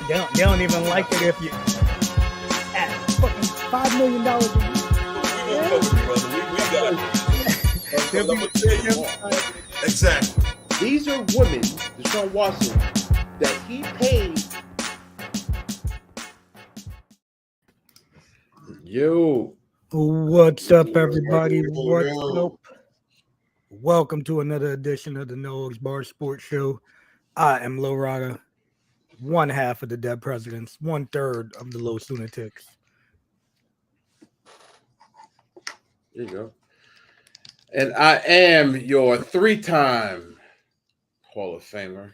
They don't even like it if you at fucking $5 million a year. Exactly. These are women, Deshaun Watson, that he paid. Yo. What's up, everybody? What's up? Welcome to another edition of the Noah's Bar Sports Show. I am Lil Rada, one half of the Dead Presidents, 1/3 of the Los Lunatics. There you go. And I am your 3-time Hall of Famer.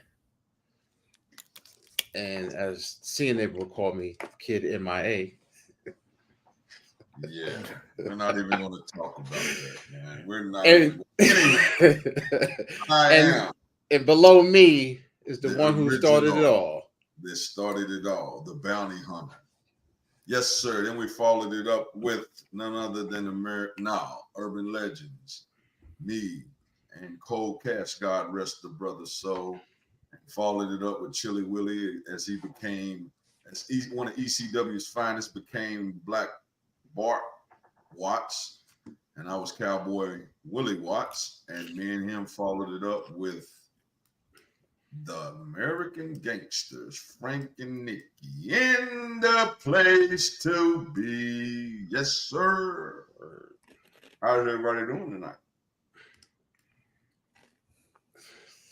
And as CNN will call me, Kid MIA. Yeah, we're not even going to talk about that, man. We're not. And below me is the one who started it all. That started it all, the bounty hunter. Yes, sir. Then we followed it up with none other than Urban Legends, me, and Cole Cash, God rest the brother's soul. And followed it up with Chili Willie as he became, one of ECW's finest, became Black Bart Watts, and I was Cowboy Willie Watts, and me and him followed it up with the American Gangsters, Frank and Nicky, in the place to be. Yes, sir. How's everybody doing tonight?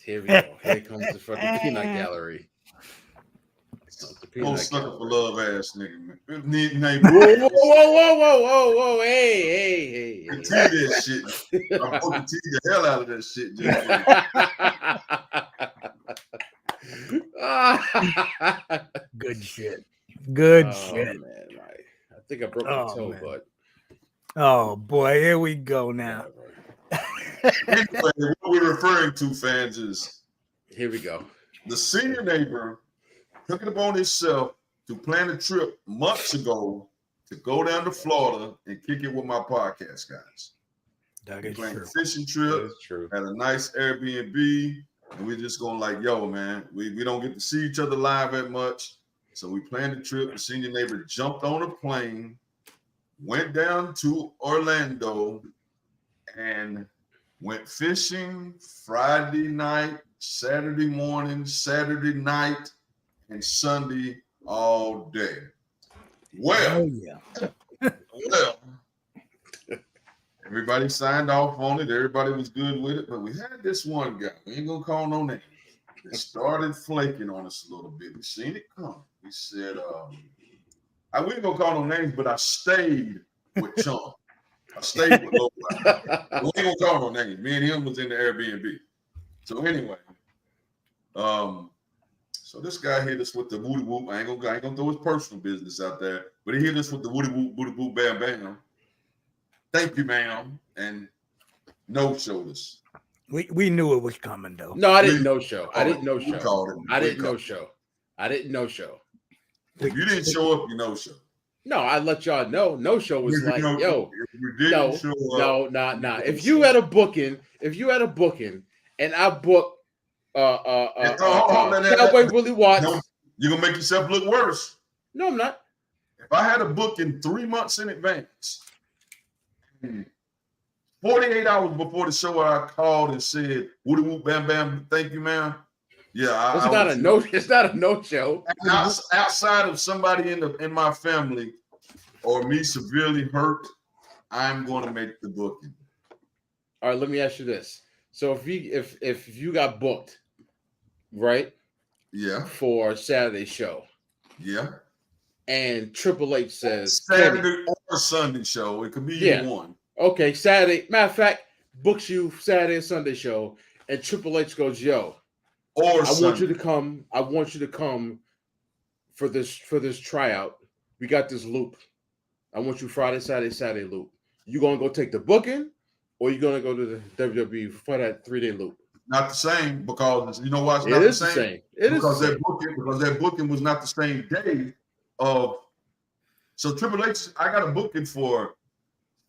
Here we go. Here comes the fucking peanut gallery. Oh, sucker for love ass nigga, man. Whoa. Hey. Continue that shit. I'm going to tease the hell out of that shit. Good shit. Good shit. Man, I think I broke my toe, man. but. Oh, boy. Here we go now. Anyway, what we're referring to, fans, is here we go. The senior neighbor took it upon himself to plan a trip months ago to go down to Florida and kick it with my podcast guys. That is planned true. a fishing trip, true. Had a nice Airbnb, and we're just going like, yo, man, we don't get to see each other live that much. So we planned the trip. The senior neighbor jumped on a plane, went down to Orlando, and went fishing Friday night, Saturday morning, Saturday night, and Sunday all day. Well, everybody signed off on it. Everybody was good with it, but we had this one guy. We ain't gonna call no names. That started flaking on us a little bit. We seen it come. We said, we ain't gonna call no names, but I stayed with Chum. I stayed with Low. We ain't gonna call no names. Me and him was in the Airbnb. So anyway, so this guy hit us with the woody whoop. I ain't gonna throw his personal business out there, but he hit us with the woody whoop, booty whoop, bam, bam. Thank you, ma'am, and no showed us. We knew it was coming though. No, I didn't know show. I didn't know show. I didn't know show. If you didn't show up, you no show. No, I let y'all know. No show was like, yo, no. If you had a booking, and I booked Cowboy Willie Watts, you're gonna make yourself look worse. No, I'm not. If I had a booking 3 months in advance, 48 hours before the show, I called and said, "Woody whoop, bam, bam, thank you, ma'am." Yeah, it's not a no show. Outside of somebody in my family or me severely hurt, I'm going to make the booking. All right, let me ask you this: so if you got booked, right? Yeah. For Saturday show. Yeah. And Triple H says Saturday or Sunday show. It could be either one. Okay, Saturday. Matter of fact, books you Saturday and Sunday show, and Triple H goes, "Yo, I want you to come for this tryout. We got this loop. I want you Friday, Saturday loop. You gonna go take the booking, or you gonna go to the WWE for that 3-day loop?" Not the same, because you know why it's not the same? Because that booking was not the same day of. So Triple H, I got a booking for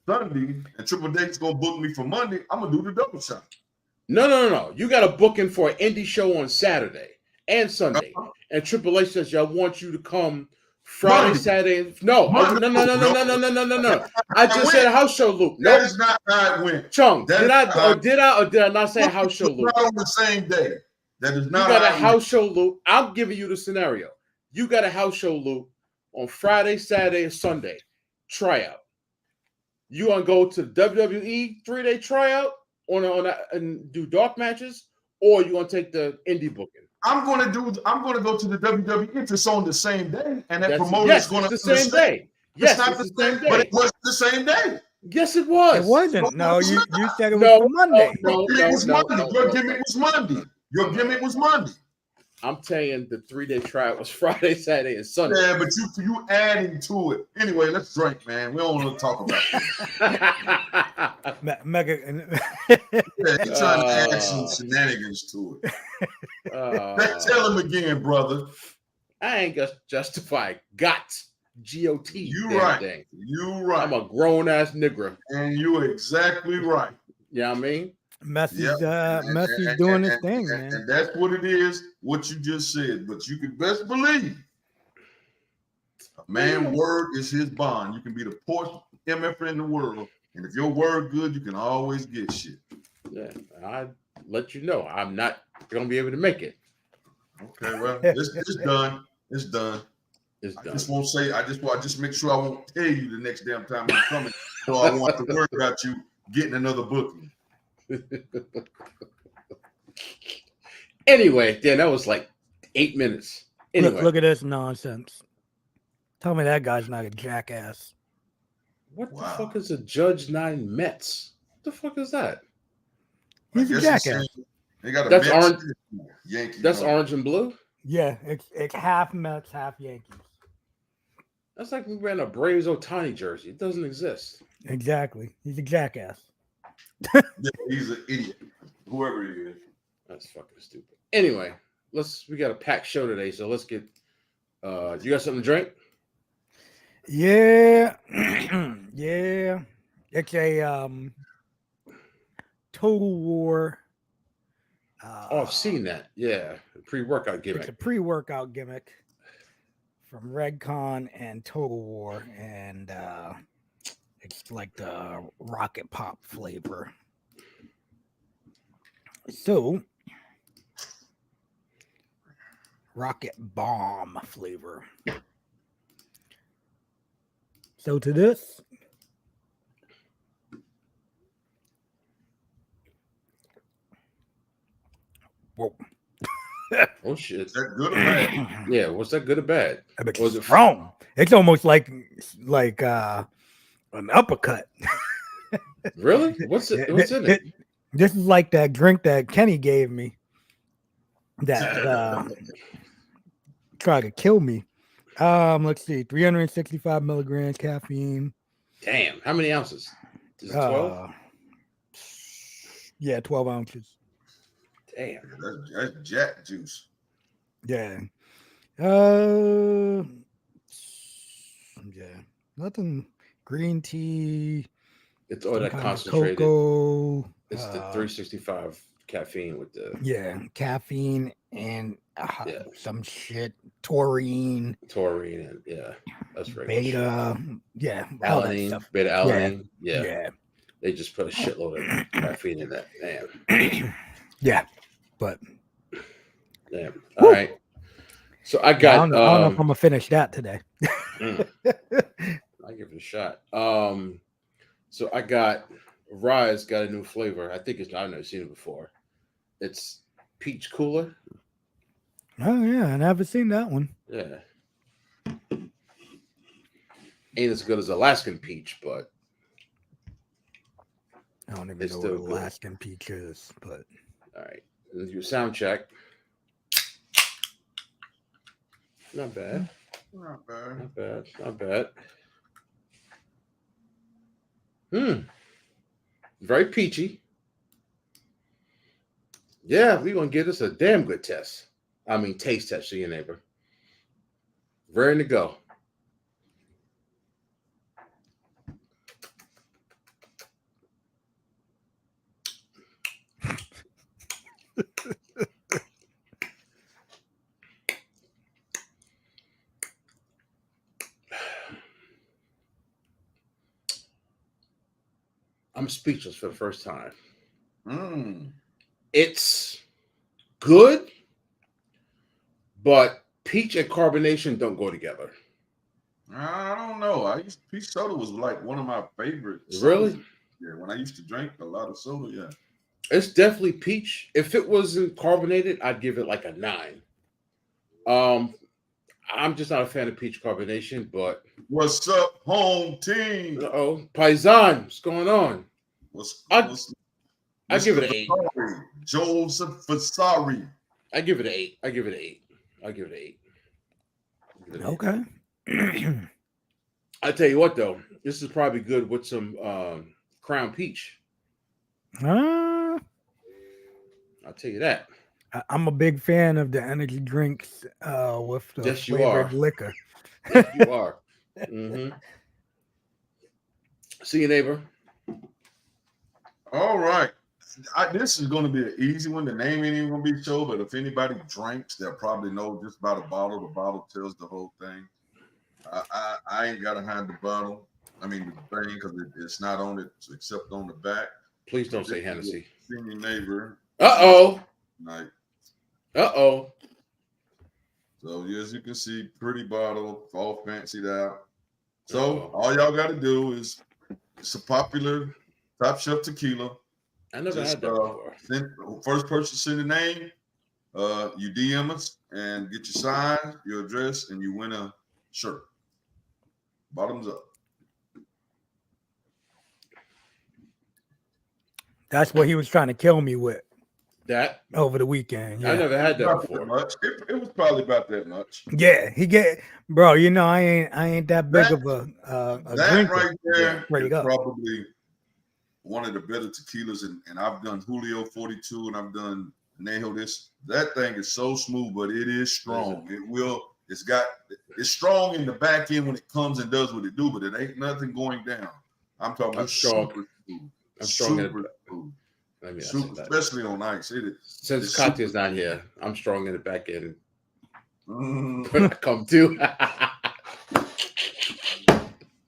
Sunday, and Triple H gonna book me for Monday. I'm gonna do the double shot. No. You got a booking for an indie show on Saturday, and Sunday. And Triple H says, "I want you to come Friday, Monday. Saturday." No. I just said a house show loop. That Nope. is not how it went. Chung, That did is I did I not say a house show loop? Not on the same day. That is You not got a how it house show loop. I'm giving you the scenario. You got a house show loop on Friday, Saturday, and Sunday. Tryout. You gonna go to the WWE 3-day tryout and do dark matches, or you gonna take the indie booking? I'm gonna go to the WWE if it's on the same day, and that promoter yes, is gonna it's the same day. Yes, it's the same day. But it wasn't the same day. Yes, it was. It wasn't. No, you said it was No, for Monday. Your gimmick was Monday. Your gimmick was Monday. I'm saying the 3-day tryout was Friday, Saturday, and Sunday. Yeah, but you adding to it. Anyway, let's drink, man. We don't want to talk about this. Mega. Yeah, you're trying to add some shenanigans to it. Let's tell him again, brother. I ain't just justify GOT. You right. Thing. You right. I'm a grown ass nigger. And you're exactly right. You know what I mean? Messy's doing his thing, man. And that's what it is, what you just said. But you can best believe a man's word is his bond. You can be the poorest MF in the world. And if your word good, you can always get shit. Yeah, I let you know I'm not gonna be able to make it. Okay, well, it's done. It's done. It's done. I just won't say. I just make sure I won't tell you the next damn time I'm coming. So I want to worry about you getting another booking. Anyway, then that was like 8 minutes. Anyway, Look at this nonsense. Tell me that guy's not a jackass. What the fuck is a Judge 9 Mets? What the fuck is that? He's a jackass. They got a That's Mets orange. Yankee. That's orange and blue. Yeah, it's half Mets, half Yankees. That's like we ran a Braves Ohtani jersey. It doesn't exist. Exactly. He's a jackass. Yeah, he's an idiot. Whoever he is. That's fucking stupid. Anyway, we got a packed show today, so let's get you got something to drink? Yeah. Yeah. It's a Total War. I've seen that. Yeah. Pre-workout gimmick. It's a pre-workout gimmick from Redcon and Total War, and it's like the Rocket Pop flavor. So, Rocket Bomb flavor. So to this, whoa. Oh shit! Is that good or bad? Yeah, was that good or bad? Was it strong? It's almost like an uppercut. Really? What's in it? This is like that drink that Kenny gave me that tried to kill me. Let's see, 365 milligrams caffeine. Damn, how many ounces? Is it 12? Yeah, 12 ounces. Damn, that's jack juice. Yeah. Yeah. Nothing. Green tea. It's all that concentrated. Cocoa. It's the 365 caffeine with the caffeine and some shit. Taurine and that's right. Beta. Yeah. Alanine. Beta alanine. Yeah. They just put a shitload of caffeine in that. Damn. Yeah. But damn. All right. So I got. I don't know if I'm gonna finish that today. I give it a shot. So I got Rise got a new flavor. I think I've never seen it before. It's peach cooler. Oh yeah, I never seen that one. Yeah. Ain't as good as Alaskan peach, but I don't even know what Alaskan peach is, but all right. Let's do a sound check. Not bad. Not bad. Not bad. Not bad. Very peachy. Yeah, we're gonna give this a damn good test. I mean taste test to your neighbor. Ready to go. I'm speechless for the first time. Mm. It's good, but peach and carbonation don't go together. I don't know. Peach soda was like one of my favorite Really? sodas. Yeah, when I used to drink a lot of soda, yeah. It's definitely peach. If it wasn't carbonated, I'd give it like a 9. I'm just not a fan of peach carbonation, but What's up, home team? Paisan, what's going on? I give it an 8. Vasari, Joseph Vasari. I give it an 8. I give it an 8. I give it an 8. Okay. I tell you what, though, this is probably good with some Crown Peach. I'll tell you that. I'm a big fan of the energy drinks with the Yes, you flavored are. liquor. Yes, you are. Mm-hmm. See you, neighbor. All right. This is going to be an easy one. The name ain't even going to be show, but if anybody drinks, they'll probably know just by the bottle. The bottle tells the whole thing. I ain't got to hide the bottle. I mean, the thing, because it's not on it except on the back. Please don't say Hennessy. Senior neighbor. Uh-oh. Like, uh-oh. So, as you can see, pretty bottle, all fancied out. So, all y'all got to do is, it's a popular top shelf tequila. I never had that before. First person send a name, you DM us and get your size, your address, and you win a shirt. Bottoms up. That's what he was trying to kill me with. That over the weekend. Yeah. I never had that before. Much. It was probably about that much. Yeah, bro. You know, I ain't that big of a that drinker. Right there is probably one of the better tequilas, and I've done Julio 42, and I've done Nejo. That thing is so smooth, but it is strong. It's strong in the back end when it comes and does what it do, but it ain't nothing going down. I'm talking about super smooth. I'm strong super smooth. Especially on ice. Since Katya's not here, I'm strong in the back end. When I come to.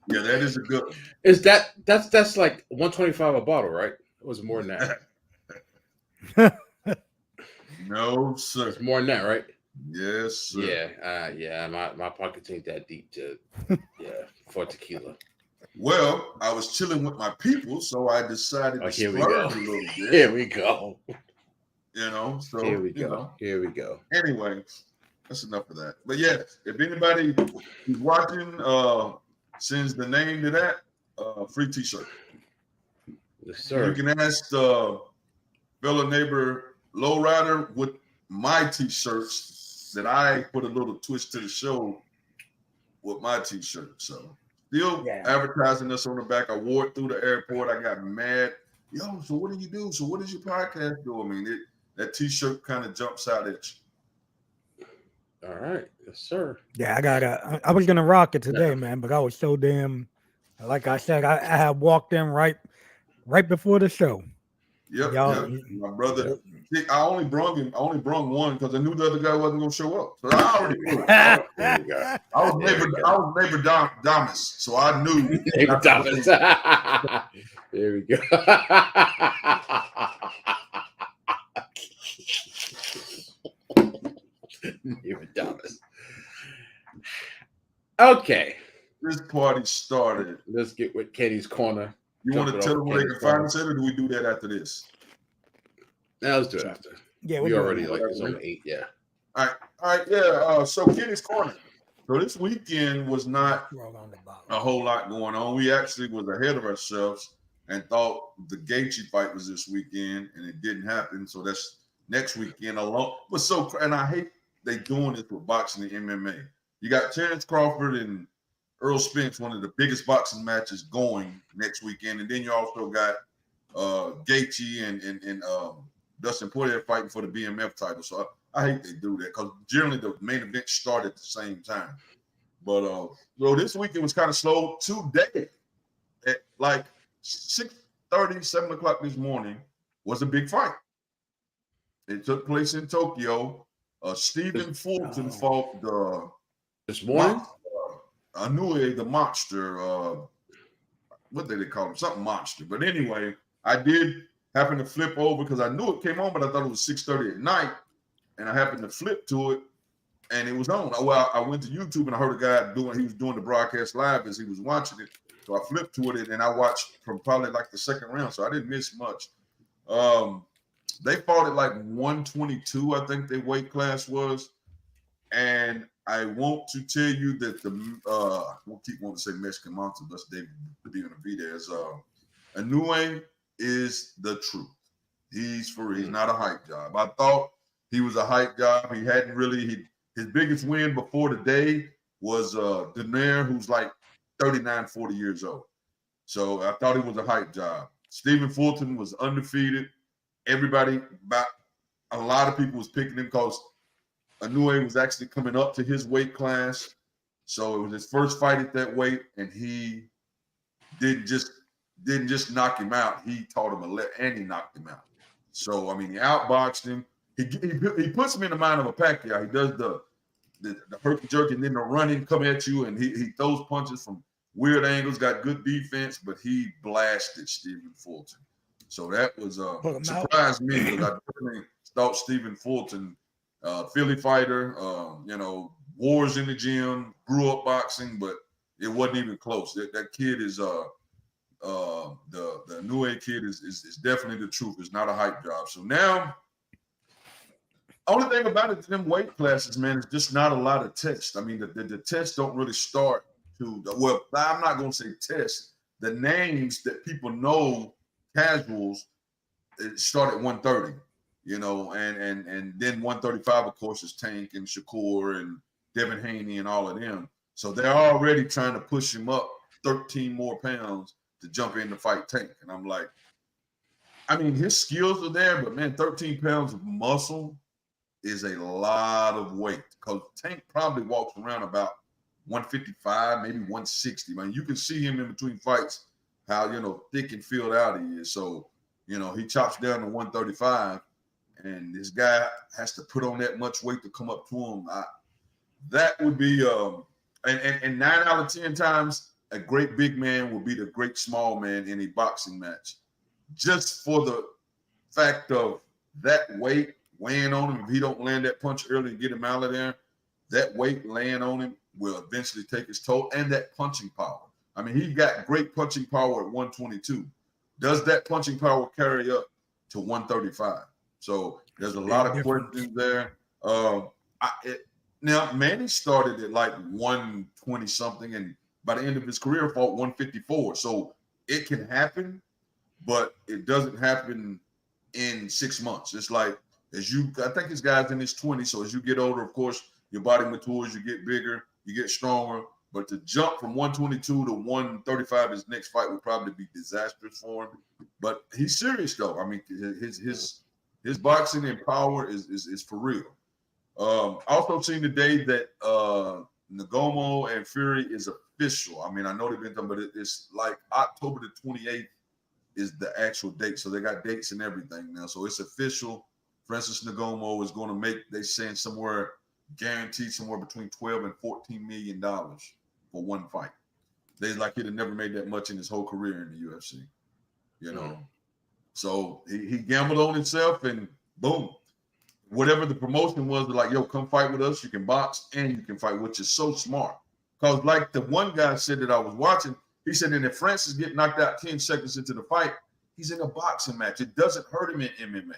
Yeah, that is a good one. Is that's like 125 a bottle, right? It was more than that. No, sir. It's more than that, right? Yes, sir. Yeah. My pockets ain't that deep for tequila. Well, I was chilling with my people, so I decided to splurge a little bit. Here we go. You know, so here we go. Here we go. Anyway, that's enough of that. But yeah, if anybody who's watching sends the name to that, free t-shirt. Yes, sir. You can ask fellow neighbor Lowrider with my t-shirts that I put a little twist to the show with my t-shirt. So still advertising us on the back. I wore it through the airport. I got mad. Yo, so what do you do? So what does your podcast do? I mean, that t-shirt kind of jumps out at you. All right. Yes, sir. Yeah, I was gonna rock it today, man, but I was so damn, like I said, I had walked in right before the show. Yep. My brother. I only brung one because I knew the other guy wasn't gonna show up. So I already knew. I was neighbor Damas, so I knew. Neighbor Damas. There we go. Neighbor Damas. Okay. This party started. Let's get with Kenny's Corner. You want to tell them where they can find us, or do we do that after this? Now let's do it after. Yeah, we already like it's on 8. Yeah. All right. Yeah. So Kenny's Corner. So this weekend was not a whole lot going on. We actually was ahead of ourselves and thought the Gaethje fight was this weekend, and it didn't happen. So that's next weekend alone. But and I hate they doing this with boxing and MMA. You got Terrence Crawford and Earl Spence, one of the biggest boxing matches going next weekend, and then you also got Gaethje and Dustin Poirier fighting for the BMF title. So I hate they do that because generally the main event start at the same time. But so this weekend was kind of slow. Today, at like 6:30, 7 o'clock this morning, was a big fight. It took place in Tokyo. Stephen Fulton fought this morning. Inoue, the monster. what did they call him? Something monster. But anyway, I did happen to flip over because I knew it came on, but I thought it was 6:30 at night. And I happened to flip to it and it was on. Well, I went to YouTube and I heard a guy he was doing the broadcast live as he was watching it. So I flipped to it and I watched from probably like the second round. So I didn't miss much. They fought at like 122, I think their weight class was. And I want to tell you that we'll keep wanting to say Mexican monster, but David Benavidez. Inoue is the truth. He's not a hype job. I thought he was a hype job. He hadn't really, his biggest win before today was Denaire, who's like 39, 40 years old. So I thought he was a hype job. Stephen Fulton was undefeated. Everybody, about a lot of people was picking him because Inoue was actually coming up to his weight class. So it was his first fight at that weight, and he didn't just knock him out. He taught him and he knocked him out. So I mean, he outboxed him. He puts him in the mind of a Pacquiao. He does the herky jerky and then the running come at you, and he throws punches from weird angles. Got good defense, but he blasted Stephen Fulton. So that was surprised me because I definitely thought Stephen Fulton, Philly fighter, wars in the gym, grew up boxing, but it wasn't even close. That kid is the Inoue kid is definitely the truth. It's not a hype job. So now, only thing about it, them weight classes, man, is just not a lot of tests. I mean, the tests don't really start well, I'm not going to say tests. The names that people know, casuals, it start at 130, and then 135, of course, is Tank and Shakur and Devin Haney and all of them. So they're already trying to push him up 13 more pounds to jump in to fight Tank. And I'm like, I mean, his skills are there, but man, 13 pounds of muscle is a lot of weight because Tank probably walks around about 155, maybe 160. Man, you can see him in between fights, how, thick and filled out he is. So, he chops down to 135, and this guy has to put on that much weight to come up to him. That would be, and 9 out of 10 times, a great big man will beat a great small man in a boxing match. Just for the fact of that weight weighing on him, if he don't land that punch early and get him out of there, that weight laying on him will eventually take his toll, and that punching power. I mean, he got great punching power at 122. Does that punching power carry up to 135? So there's a lot of questions there. Now, Manny started at like 120 something, and by the end of his career, fought 154. So it can happen, but it doesn't happen in 6 months. It's like I think this guy's in his 20s. So as you get older, of course, your body matures, you get bigger, you get stronger. But to jump from 122 to 135, his next fight would probably be disastrous for him. But he's serious though. I mean, his boxing and power is for real. Also seen today that Nagomo and Fury is official. I mean, I know they've been done, but it's like October the 28th is the actual date. So they got dates and everything now. So it's official. Francis Nagomo is going to make, they saying guaranteed somewhere between 12 and $14 million for one fight. They like he'd have never made that much in his whole career in the UFC, So he gambled on himself, and boom, whatever the promotion was, they're like, yo, come fight with us. You can box and you can fight, which is so smart. Because like the one guy said that I was watching, he said, and if Francis get knocked out 10 seconds into the fight, he's in a boxing match. It doesn't hurt him in MMA.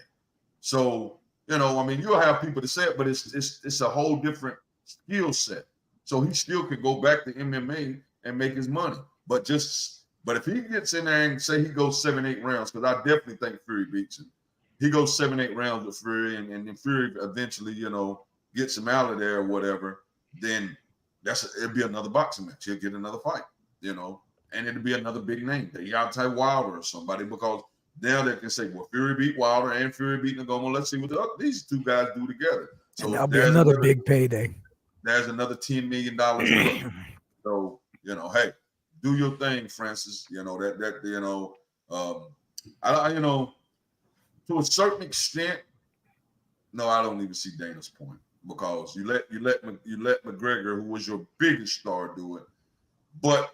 So, I mean, you'll have people to say it, but it's a whole different skill set. So he still could go back to MMA and make his money. But if he gets in there and say he goes 7-8 rounds, because I definitely think Fury beats him. He goes 7-8 rounds with Fury, and then Fury eventually, gets him out of there or whatever, then it'll be another boxing match. He'll get another fight, and it'll be another big name. Deontay Wilder or somebody, because now they can say, well, Fury beat Wilder and Fury beat Nagomo. Let's see what these two guys do together. So and that'll be another big payday. There's another $10 million. So, hey, do your thing, Francis. To a certain extent, no, I don't even see Dana's point, because you let McGregor, who was your biggest star, do it. But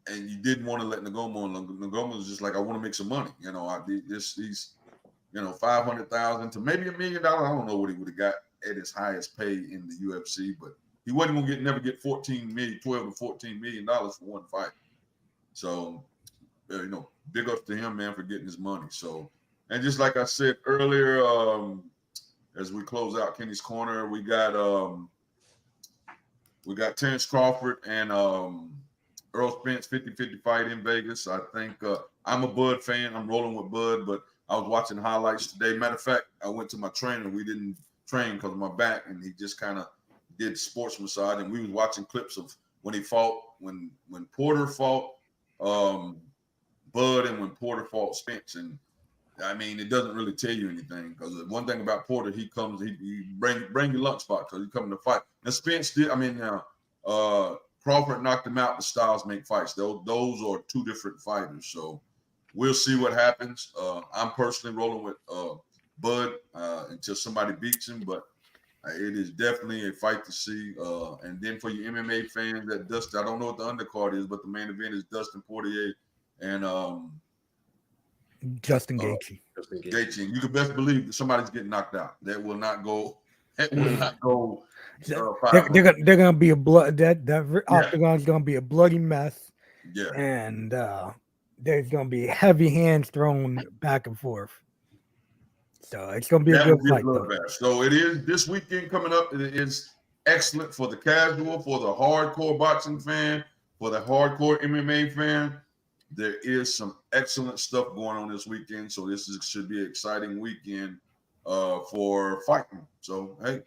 and you didn't want to let Ngoma on. Ngoma was just like, I want to make some money. You know, he's $500,000 to maybe $1 million. I don't know what he would have got at his highest pay in the UFC, but he wasn't gonna never get 12 to 14 million dollars for one fight. So, big ups to him, man, for getting his money. So, and just like I said earlier, as we close out Kenny's Corner, we got Terrence Crawford and Earl Spence 50-50 fight in Vegas. I think I'm a Bud fan. I'm rolling with Bud, but I was watching highlights today. Matter of fact, I went to my trainer. We didn't train because of my back, and he just kind of did sports massage, and we was watching clips of when he fought, when Porter fought Bud, and when Porter fought Spence. And I mean, it doesn't really tell you anything, because one thing about Porter, he comes, he bring your lunchbox because he coming to fight. And Spence did. I mean, Crawford knocked him out. The styles make fights. Those are two different fighters. So we'll see what happens. I'm personally rolling with Bud until somebody beats him, but it is definitely a fight to see. And then for your MMA fans, I don't know what the undercard is, but the main event is Dustin Poirier and Justin Gaethje. Gaethje. And you can best believe that somebody's getting knocked out. That will not go. That will not go. They're gonna be a blood. That octagon's gonna be a bloody mess. Yeah. And there's gonna be heavy hands thrown back and forth. So it's gonna be a good fight. So it is this weekend coming up. It is excellent for the casual, for the hardcore boxing fan, for the hardcore MMA fan. There is some excellent stuff going on this weekend. So should be an exciting weekend for fighting. So hey,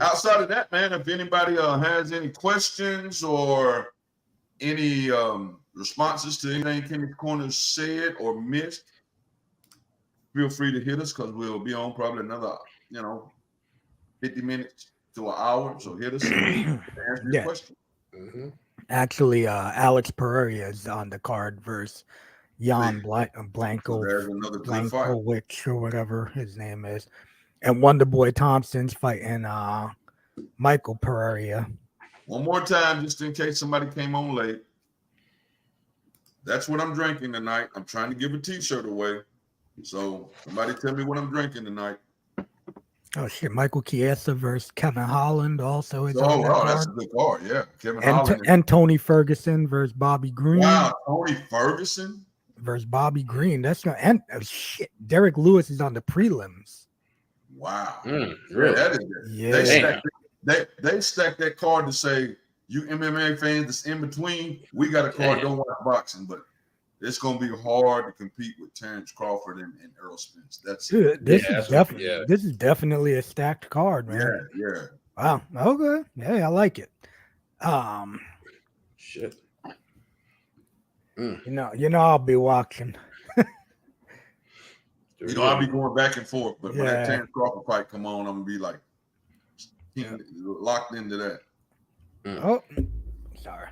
outside of that, man, if anybody has any questions or any responses to anything Kenny's Corner said or missed, feel free to hit us, because we'll be on probably another, 50 minutes to an hour. So hit us and answer your question. Mm-hmm. Actually, Alex Pereira is on the card versus Jan Blanco, So there's another good fight. Blankowicz or whatever his name is. And Wonderboy Thompson's fighting Michael Pereira. One more time, just in case somebody came on late. That's what I'm drinking tonight. I'm trying to give a t-shirt away. So somebody tell me what I'm drinking tonight. Oh shit! Michael Chiesa versus Kevin Holland also is on that card. That's a good card. Yeah, Kevin Holland and Tony Ferguson versus Bobby Green. Wow, Tony Ferguson versus Bobby Green. That's gonna and shit. Derek Lewis is on the prelims. Wow, really? That is Yeah. They stacked that card to say, you MMA fans that's in between, we got a card. Don't watch boxing, but it's gonna be hard to compete with Terrence Crawford and Earl Spence. This is definitely a stacked card, man. Yeah. Wow. Okay. Yeah, I like it. Shit. You know, I'll be watching. I'll be going back and forth, but when that Terrence Crawford fight come on, I'm gonna be like locked into that. Oh. Sorry.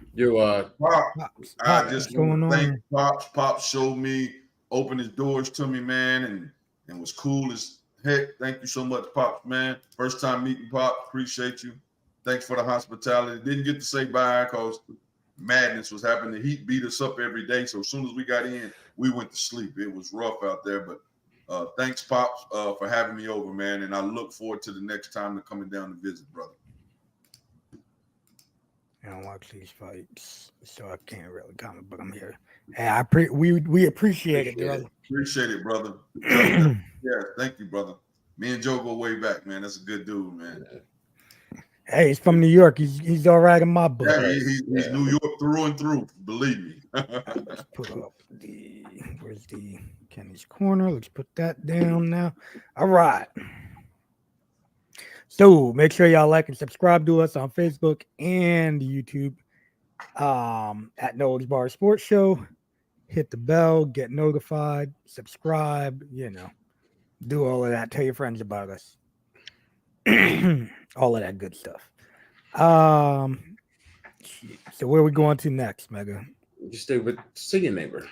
Pops, I just want to thank Pops. Pops showed me, opened his doors to me, man, and was cool as heck. Thank you so much, Pops, man. First time meeting Pops. Appreciate you. Thanks for the hospitality. Didn't get to say bye because madness was happening. The heat beat us up every day. So as soon as we got in, we went to sleep. It was rough out there, but thanks, Pops, for having me over, man. And I look forward to the next time to coming down to visit, brother. I don't watch these fights, so I can't really comment, but I'm here. Hey, we appreciate it, brother. Appreciate it, brother. Yeah, thank you, brother. Me and Joe go way back, man. That's a good dude, man. Hey, he's from New York. He's all right in my book. Yeah, he's New York through and through. Believe me. Let's put up where's the Kenny's Corner? Let's put that down now. All right. So make sure y'all like and subscribe to us on Facebook and YouTube at Noah's Bar Sports Show. Hit the bell, get notified, subscribe, do all of that. Tell your friends about us. All of that good stuff. So where are we going to next, Mega? Just stay with Senior Neighbor.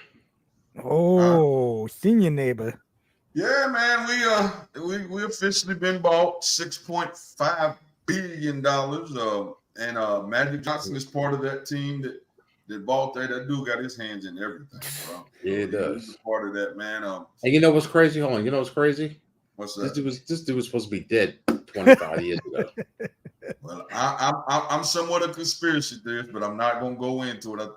Oh, Senior Neighbor. Yeah, man, we officially been bought $6.5 billion, and Magic Johnson is part of that team that bought that dude got his hands in everything, bro. Yeah, it does. He's part of that, man. And you know what's crazy? Hold on. You know what's crazy? What's This that? dude was supposed to be dead 25 years ago. Well, I'm somewhat a conspiracy theorist, but I'm not gonna go into it.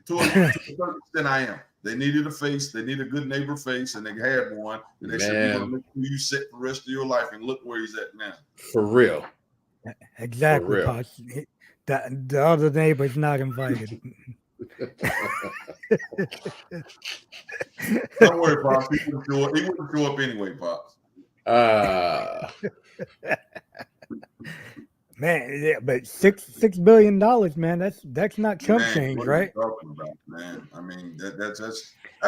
To a certain extent, I am. They needed a face. They needed a good neighbor face, and they had one. And they said, "We're gonna make you sit for the rest of your life." And look where he's at now. For real. Exactly, For real. Pops. The other neighbor's not invited. Don't worry, Pops. He wouldn't show up anyway, Pops. Man, yeah, but $6 billion, man. That's not chump change, what right? Are you talking about, man? I mean, that's.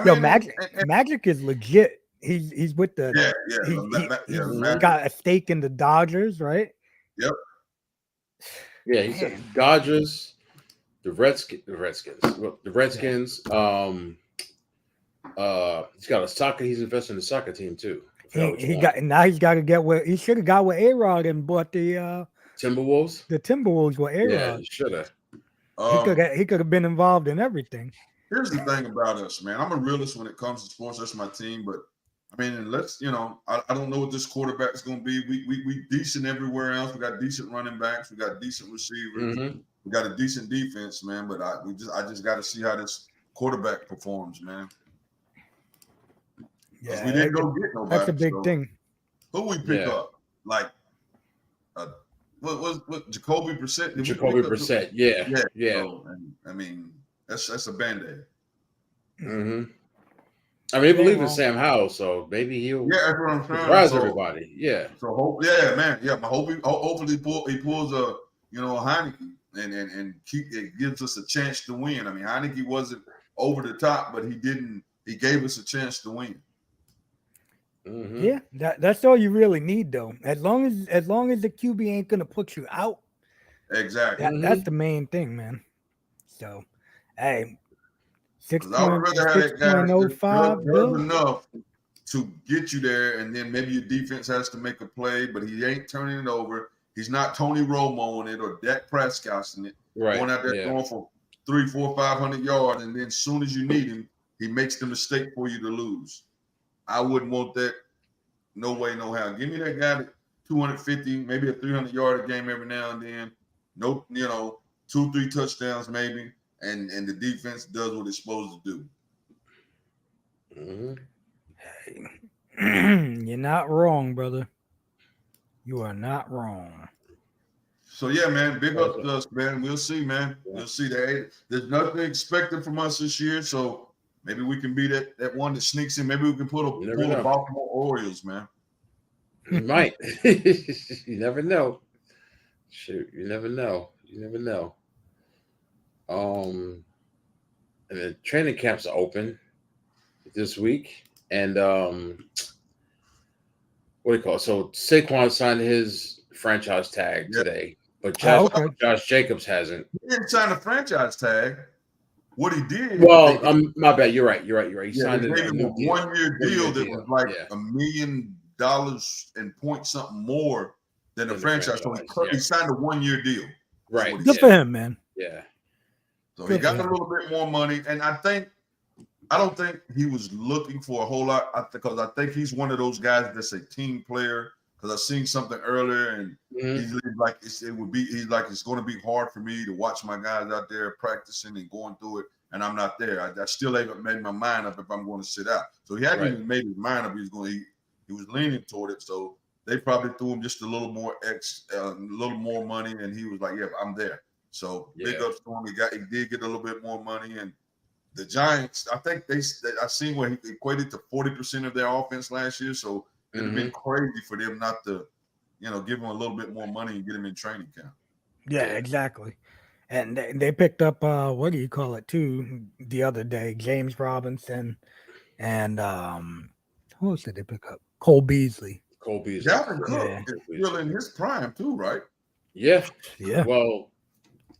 Yo, Magic is legit. He's with the he's got a stake in the Dodgers, right? Yep. Yeah, he said Dodgers, the Redskins. He's got a soccer. He's invested in the soccer team too. He's got to get where he should have got with A-Rod and bought the Timberwolves. The Timberwolves with A-Rod. Yeah, he should have. He could have been involved in everything. Here's the thing about us, man. I'm a realist when it comes to sports. That's my team, but I mean, I don't know what this quarterback is going to be. We decent everywhere else. We got decent running backs. We got decent receivers. Mm-hmm. We got a decent defense, man. But I just got to see how this quarterback performs, man. Yeah, we didn't go get nobody. That's a big thing. Who we pick up? Like, what Jacoby Brissett? Jacoby Brissett, yeah. So, I mean, that's a band-aid. Mm-hmm. I mean, they believe in Sam Howell, so maybe he'll that's what I'm saying. Surprise everybody. Yeah. So hopefully he pulls a Heineke and it gives us a chance to win. I mean, Heineke wasn't over the top, but he gave us a chance to win. Mm-hmm. Yeah, that's all you really need, though. As long as the QB ain't gonna put you out. Exactly. That's the main thing, man. So, hey, 6.05 does enough to get you there, and then maybe your defense has to make a play, but he ain't turning it over. He's not Tony Romo on it or Dak Prescott in it. Right. Going out there throwing for 300, 400, 500 yards, and then as soon as you need him, he makes the mistake for you to lose. I wouldn't want that. No way, no how. Give me that guy that 250, maybe a 300-yard game every now and then. No, 2-3 touchdowns maybe, and the defense does what it's supposed to do. Mm-hmm. You're not wrong, brother. You are not wrong. So yeah, man, big up to us, man. We'll see, man. We'll see. There's nothing expected from us this year, so maybe we can be that one that sneaks in. Maybe we can pull a Baltimore Orioles, man. You might. You never know. Shoot, you never know. And the training camps are open this week, and what do you call it? So Saquon signed his franchise tag today, but Josh Jacobs hasn't. He didn't sign a franchise tag. What he did? Well, my bad. You're right. He signed a 1-year deal that was like $1 million and point something more than the franchise. So he signed a 1-year deal. Right. Good for him, man. Yeah. So he got a little bit more money, and I don't think he was looking for a whole lot because I think he's one of those guys that's a team player. Because I seen something earlier, and he's like it's going to be hard for me to watch my guys out there practicing and going through it, and I'm not there. I still haven't made my mind up if I'm going to sit out. So he hadn't even made his mind up. He was leaning toward it. So they probably threw him just a little more money, and he was like, "Yeah, I'm there." So big ups to him. He did get a little bit more money, and the Giants. I think I seen where he equated to 40% of their offense last year. So it'd have been crazy for them not to, give him a little bit more money and get him in training camp. Yeah, exactly. And they picked up what do you call it too the other day? James Robinson and who else did they pick up? Cole Beasley. Dalvin Cook is still in his prime too, right? Yeah. Well,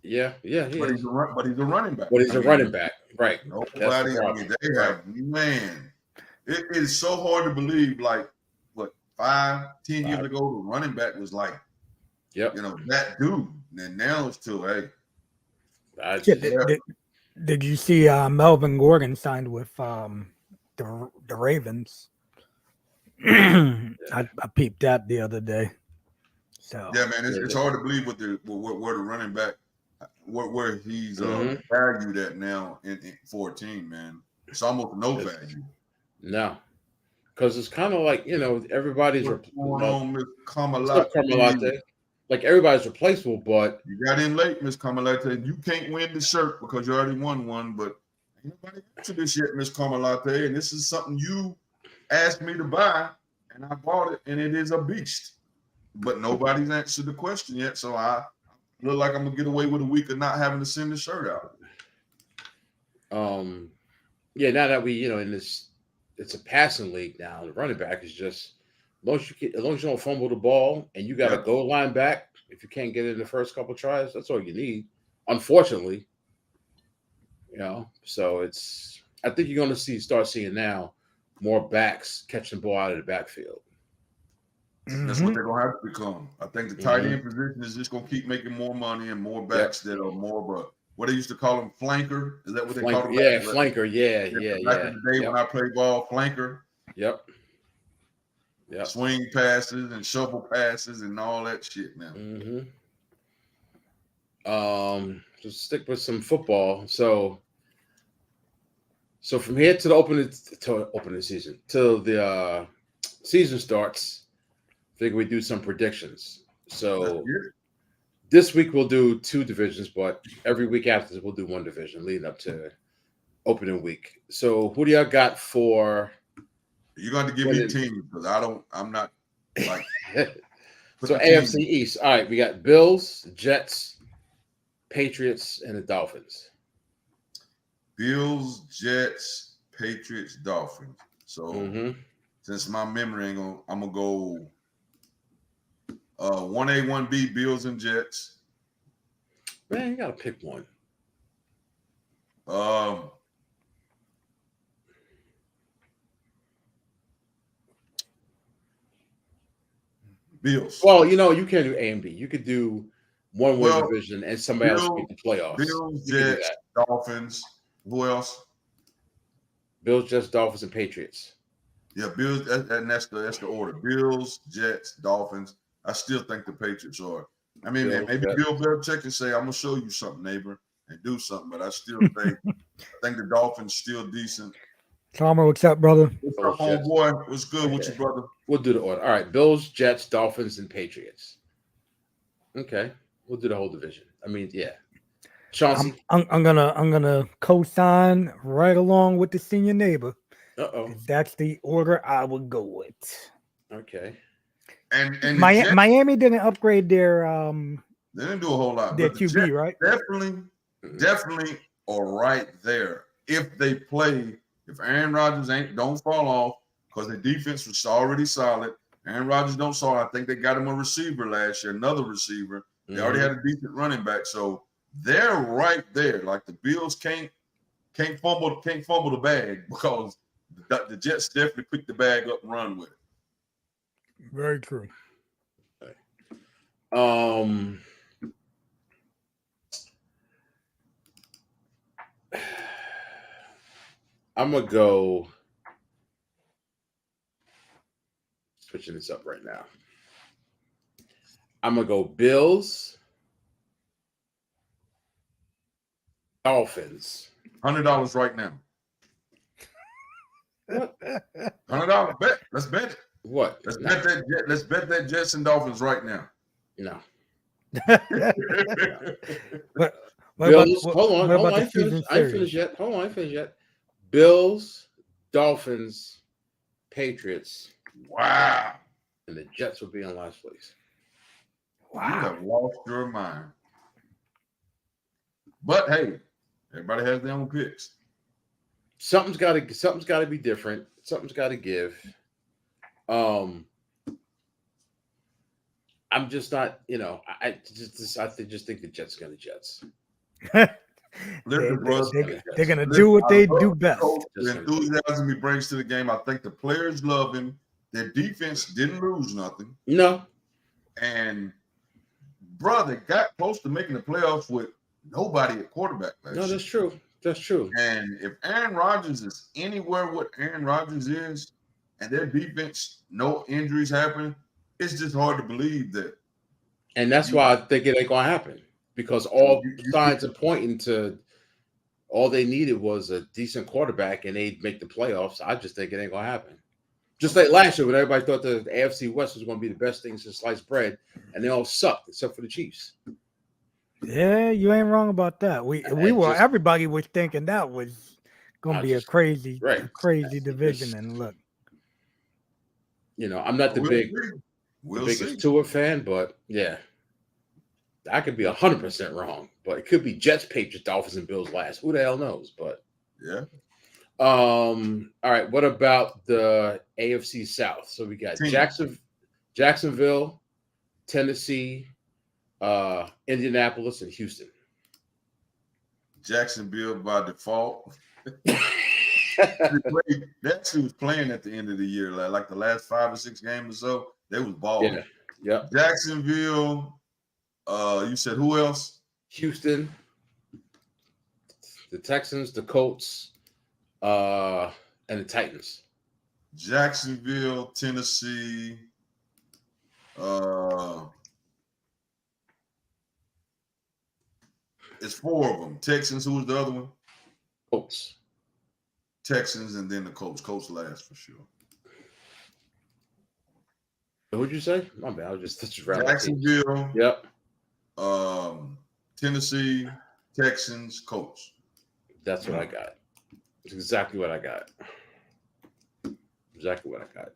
yeah. But he's a running back. But he's a running back, right? Nobody. They have man. It is so hard to believe. Like 5-10 years ago, the running back was like, that dude. And now it's too, Did you see Melvin Gordon signed with the Ravens? I peeped that the other day. So Yeah, man, it's hard to believe where the running back where he's valued at now in 14, man. It's almost no value. No, because it's kind of like everybody's What's going on, Miss Carmelate? Like everybody's replaceable, but you got in late, Miss Carmelate. You can't win the shirt because you already won one, but ain't nobody answered this yet, Miss Carmelate. And this is something you asked me to buy, and I bought it, and it is a beast. But nobody's answered the question yet, so I look like I'm gonna get away with a week of not having to send the shirt out. Yeah. Now that we, in this, it's a passing league now. The running back is just as long as you don't fumble the ball and you got a goal line back. If you can't get it in the first couple tries, that's all you need. Unfortunately, so I think you're going to start seeing now more backs catching the ball out of the backfield. That's what they're gonna have to become. I think the tight end position is just gonna keep making more money and more backs that are more of a what they used to call them, flanker. Is that what they call them? Yeah, flanker. Yeah. Back in the day when I played ball, flanker. Yep. Swing passes and shovel passes and all that shit now. Just stick with some football. So from here to the opening season till the season starts. I think we do some predictions. So this week we'll do 2 divisions, but every week after we'll do 1 division leading up to opening week. So who do y'all got for? You're going to give me teams because I'm not like. So AFC East. All right, we got Bills, Jets, Patriots, and the Dolphins. Bills, Jets, Patriots, Dolphins. So since my memory ain't gonna, I'm gonna go 1A, 1B, Bills and Jets. Man, you gotta pick one. Bills. Well, you can't do A and B. You could do one division and somebody else make the playoffs. Bills, Jets, Dolphins. Who else? Bills, Jets, Dolphins, and Patriots. Yeah, Bills, and that's the order. Bills, Jets, Dolphins. I still think the Patriots are. I mean, maybe Bill Belichick can say, "I'm gonna show you something, neighbor," and do something. But I still think the Dolphins still decent. Tomo, what's up, brother? What's up, homeboy? What's good with you, brother? We'll do the order. All right, Bills, Jets, Dolphins, and Patriots. Okay, we'll do the whole division. I mean, yeah. Chauncey, I'm gonna co-sign right along with the senior neighbor. That's the order I would go with. Okay. And Miami didn't upgrade their they didn't do a whole lot. Their QB, right? Definitely are right there. If they play, if Aaron Rodgers don't fall off, because the defense was already solid. Aaron Rodgers don't fall. I think they got him a receiver last year, another receiver. They already had a decent running back, so they're right there. Like the Bills can't fumble the bag because the Jets definitely pick the bag up and run with it. Very true. I'm gonna go. Switching this up right now. I'm gonna go Bills, Dolphins. $100 right now. What? $100 bet. Let's bet it. What? Let's bet that Jets and Dolphins right now. No. Bills, hold on. I ain't finished yet. Hold on, I ain't finished yet. Bills, Dolphins, Patriots. Wow. And the Jets will be in last place. Wow. You have lost your mind. But hey, everybody has their own picks. Something's got to be different. Something's got to give. I'm just not, I just think the Jets are going to Jets. They're going to do what they do best. The enthusiasm he brings to the game, I think the players love him. Their defense didn't lose nothing. No. And, brother, got close to making the playoffs with nobody at quarterback last year. No, that's true. That's true. And if Aaron Rodgers is anywhere what Aaron Rodgers is, and their defense, no injuries happen, it's just hard to believe that. And that's why I think it ain't gonna happen, because all signs are pointing to all they needed was a decent quarterback and they'd make the playoffs. I just think it ain't gonna happen. Just like last year when everybody thought the AFC West was gonna be the best thing since sliced bread, and they all sucked except for the Chiefs. Yeah, you ain't wrong about that. Everybody was thinking that was gonna be a crazy division, and look. I'm not the biggest Tua fan, but yeah, I could be 100% wrong. But it could be Jets, Patriots, Dolphins, and Bills last. Who the hell knows? But yeah. All right. What about the AFC South? So we got Jacksonville, Tennessee, Indianapolis, and Houston. Jacksonville by default. That's who was playing at the end of the year, like the last 5 or 6 games or so. They was balling. Yeah. Jacksonville. You said who else? Houston, the Texans, the Colts, and the Titans. Jacksonville, Tennessee. It's 4 of them. Texans. Who was the other one? Colts. Texans, and then the Colts. Colts last for sure. What'd you say? My bad. I was just Jacksonville. Yep. Tennessee, Texans, Colts. That's what I got. It's exactly what I got.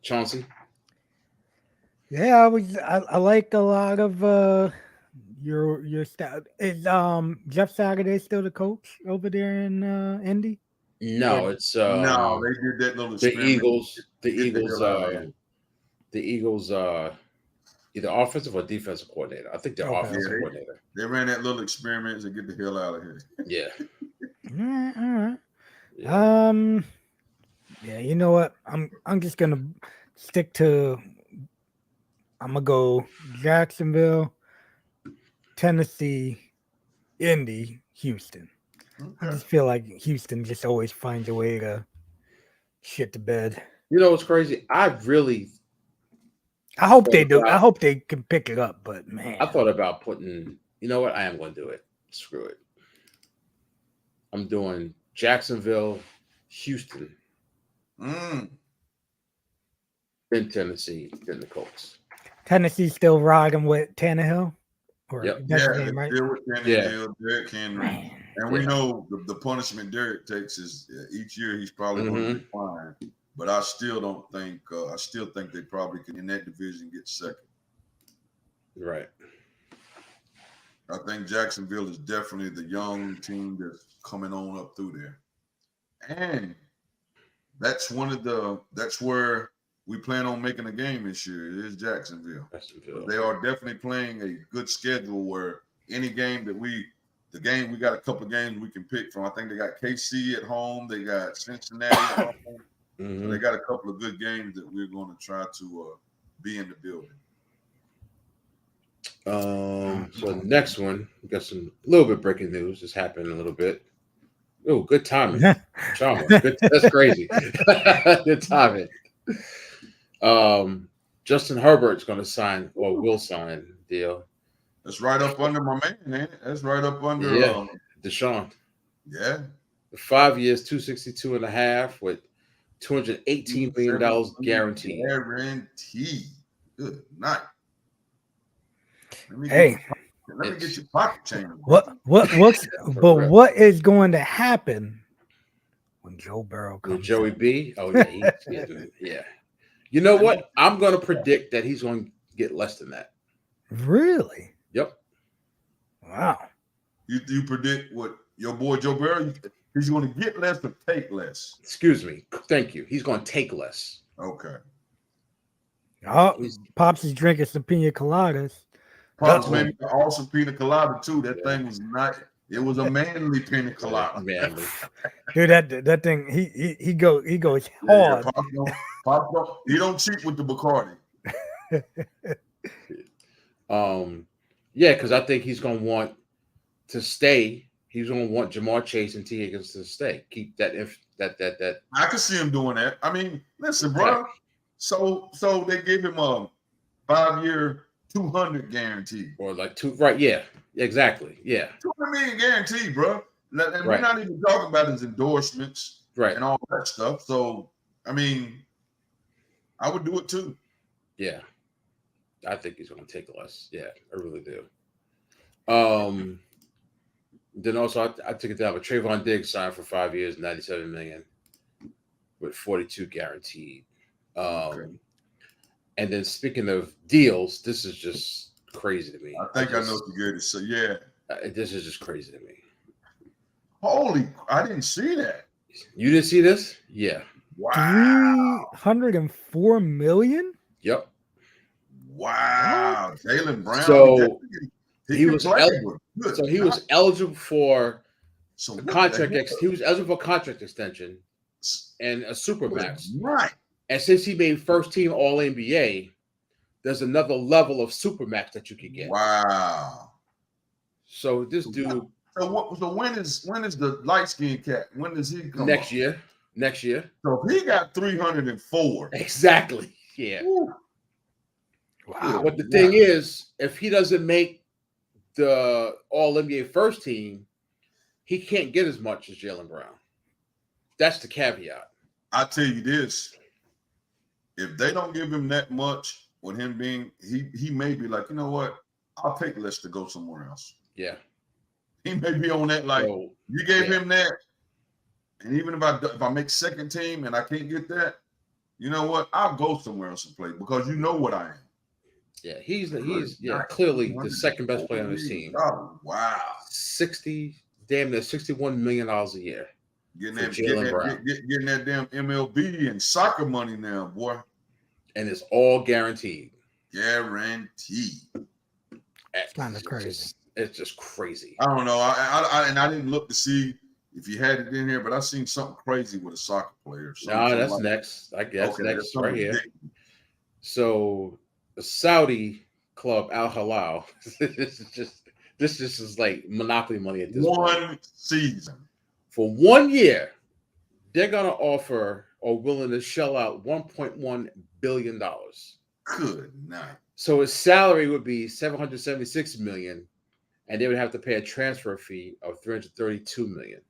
Chauncey? Yeah, I like a lot of your style. Is Jeff Saturday still the coach over there in Indy? No, it's no, they did that little experiment. The Eagles either offensive or defensive coordinator. I think they're offensive coordinator. They ran that little experiment to get the hell out of here. Yeah. All right. Yeah. Yeah, you know what? I'm just gonna stick to. I'm gonna go Jacksonville, Tennessee, Indy, Houston. Okay. I just feel like Houston just always finds a way to shit the bed. You know what's crazy? I hope they do. I hope they can pick it up, but man, I thought about putting. You know what? I am going to do it. Screw it. I'm doing Jacksonville, Houston, then Tennessee, then the Colts. Tennessee still riding with Tannehill? That's the name, right? Still with Tannehill, Derrick Henry. And we know the punishment Derrick takes is each year he's probably going to decline. But I still don't think I still think they probably can in that division get second. Right. I think Jacksonville is definitely the young team that's coming on up through there. And that's where we plan on making a game this year. It is Jacksonville. They are definitely playing a good schedule where any game that we got a couple of games we can pick from. I think they got KC at home. They got Cincinnati at home. So they got a couple of good games that we're going to try to be in the building. So next one, we got some little bit breaking news. This happened a little bit. Oh, good timing. That's crazy. Good timing. Justin Herbert's going to sign or will sign a deal. That's right up under my man, ain't it? That's right up under Deshaun. Yeah. 5 years, $262.5 with $218 million guaranteed. Guaranteed. Good night. Let me get your pocket change. What is going to happen when Joe Burrow comes? With Joey B? Oh yeah, yeah. You know what? I'm going to predict that he's going to get less than that. Really? Yep. Wow. You predict what your boy Joe Burrow? He's going to get less or take less? Excuse me. Thank you. He's going to take less. Okay. Oh, Pops is drinking some pina coladas. Pops made me an awesome pina colada too. That thing was not. It was a manly pina colada. Manly. Dude, that thing. He goes hard. Pops he don't cheat with the Bacardi. Yeah, because I think he's going to want to stay. he's going to want Jamar Chase and T. Higgins to stay. Keep that that. I can see him doing that. I mean, listen, bro. So they gave him a 5-year, 200 guarantee, or like two. Right? Yeah, exactly. Yeah, 200 million guarantee, bro. And Right. we're not even talking about his endorsements right. and all that stuff. So, I mean, I would do it too. Yeah, I think he's going to take less. Yeah, I really do. Then also I took it down, but Trayvon Diggs signed for 5 years, $97 million, with 42 guaranteed. And then speaking of deals, this is just crazy to me. I think I know what you're going to say. Yeah. This is just crazy to me. Holy, I didn't see that. You didn't see this? Yeah. Wow. 304 million. Yep. Wow. Jaylen Brown. So he was eligible. So he was eligible for So a contract. He was eligible for a contract extension and a supermax. Right. And since he made first team All NBA, there's another level of supermax that you could get. Wow. So this dude. So when is the light skinned cat? When does he come? Next year. So he got 304. Exactly. Yeah. Woo. Wow. But the thing is, if he doesn't make the All NBA first team, he can't get as much as Jaylen Brown. That's the caveat. I tell you this: if they don't give him that much, with him being, he may be like, you know what? I'll take less to go somewhere else. Yeah. He may be on that like So, you gave him that, and even if I make second team and I can't get that, you know what? I'll go somewhere else and play because you know what I am. Yeah, he's clearly the second best player on his team. Oh, wow. Damn near $61 million a year. Getting that damn MLB and soccer money now, boy. And it's all guaranteed. Guaranteed. It's kind of crazy. It's just crazy. I don't know. I didn't look to see if you had it in here, but I seen something crazy with a soccer player. No, that's like, next. I guess next right here. Ridiculous. So the Saudi club Al Hilal. This is like monopoly money at this point. One season. For 1 year, they're gonna offer or willing to shell out $1.1 billion. Good night. So his salary would be $776 million, and they would have to pay a transfer fee of $332 million.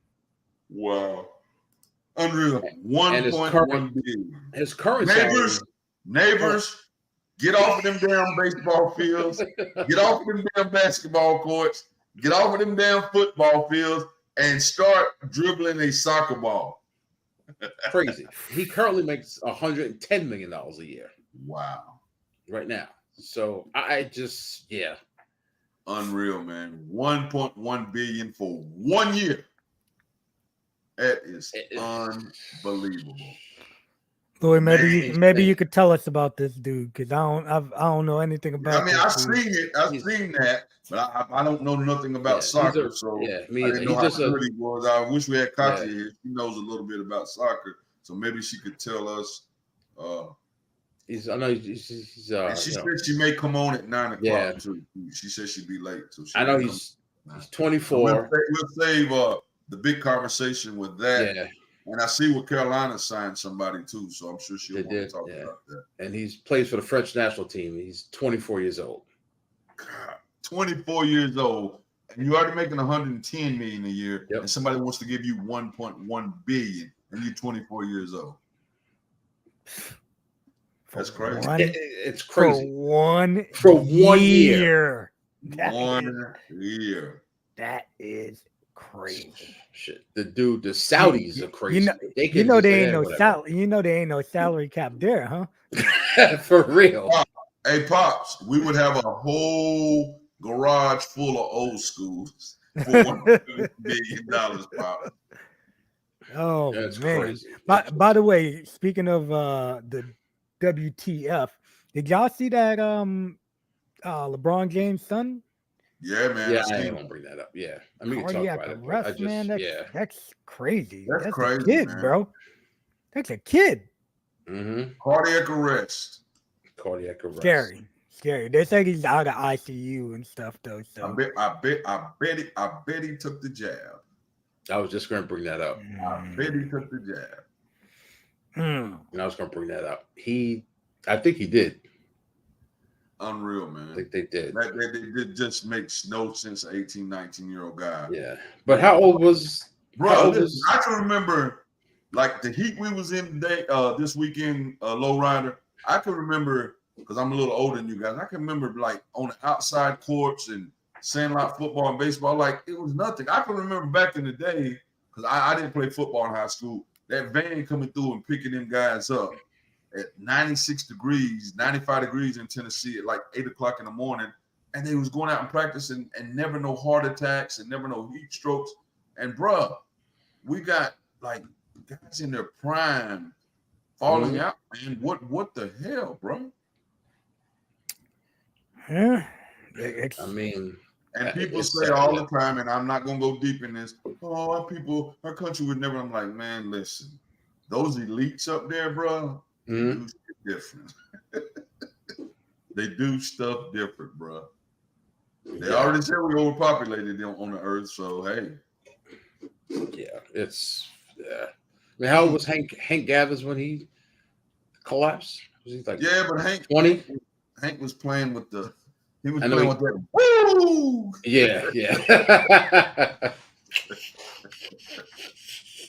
Wow. Unreal. 1.1 billion. His current neighbors, get off of them damn baseball fields. Get off of them damn basketball courts. Get off of them damn football fields and start dribbling a soccer ball. Crazy. He currently makes $110 million a year. Wow. Right now. So I just, yeah. Unreal, man. 1.1 billion for 1 year. That is unbelievable. Lloyd, maybe you could tell us about this dude because I don't know anything about. I mean, I've seen it. I've seen that, but I don't know nothing about soccer. So me I didn't know how good he was. I wish we had Katya here. She knows a little bit about soccer, so maybe she could tell us. I know he's and she said she may come on at 9 o'clock. Yeah. Too. She said she'd be late. So I know he's 24. So we'll save the big conversation with that. Yeah. And I see where Carolina signed somebody too, so I'm sure she'll want to talk about that. And he plays for the French national team. He's 24 years old. God, 24 years old, and you're already making 110 million a year, and somebody wants to give you 1.1 billion, and you're 24 years old. That's crazy. It's crazy. For one year. 1 year. That is crazy. Shit. The Saudis are crazy. They ain't no salary cap there, huh? For real. Hey, Pops, we would have a whole garage full of old schools for $1 billion, Pops. Oh, that's man. Crazy. By the way, speaking of the WTF, did y'all see that LeBron James' son? Yeah, man. Yeah, I ain't gonna bring that up. Yeah, I mean, talk about it. Arrest, man. That's crazy. That's crazy, a kid, man. bro. That's a kid. Mm-hmm. Cardiac arrest. Scary. Scary. They say he's out of ICU and stuff though. I So bet he took the jab. I was just going to bring that up. I bet he took the jab. And I was going to bring that up. I think he did. Unreal, man. I think they did. It just makes no sense. An 18, 19-year-old guy. Yeah. But how old was... Bro, I can remember like the heat we was in today, this weekend, low rider. I can remember, because I'm a little older than you guys, I can remember like on the outside courts and sandlot football and baseball, like it was nothing. I can remember back in the day, because I didn't play football in high school, that van coming through and picking them guys up at 96 degrees, 95 degrees in Tennessee at like 8 o'clock in the morning. And they was going out and practicing and never no heart attacks and never no heat strokes. And bruh, we got like guys in their prime falling out, man. What the hell, bro? yeah. I mean... And people say all the time, and I'm not gonna go deep in this. Oh, our country would never. I'm like, man, listen, those elites up there, bro, do shit different. They do stuff different, bro. They already said we're overpopulated on the earth, so hey. Yeah, it's I mean, how old was Hank Gathers when he collapsed? Was he like but Hank 20? Hank was playing with the. He was playing with that. Woo! Yeah.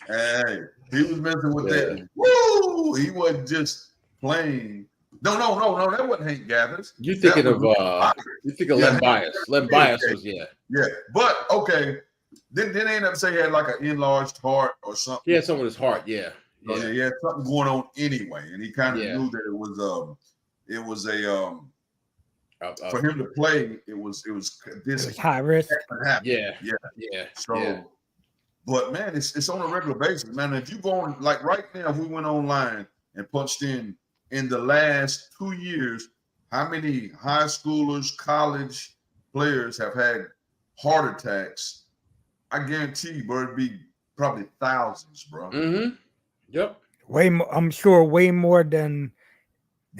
Hey, he was messing with that. Woo! He wasn't just playing. No, that wasn't Hank Gathers. You thinking of Len Bias. Len Bias was Yeah, but okay. Then they ended up saying he had like an enlarged heart or something. He had something with his heart, yeah. So he had something going on anyway, and he kind of knew that it was for him to play. It was this high risk. Yeah. So, but man, it's on a regular basis, man. If you go on, like right now, if we went online and punched in the last 2 years, how many high schoolers, college players have had heart attacks? I guarantee you, bro, it'd be probably thousands, bro. Mm-hmm. Yep. Way more, I'm sure way more than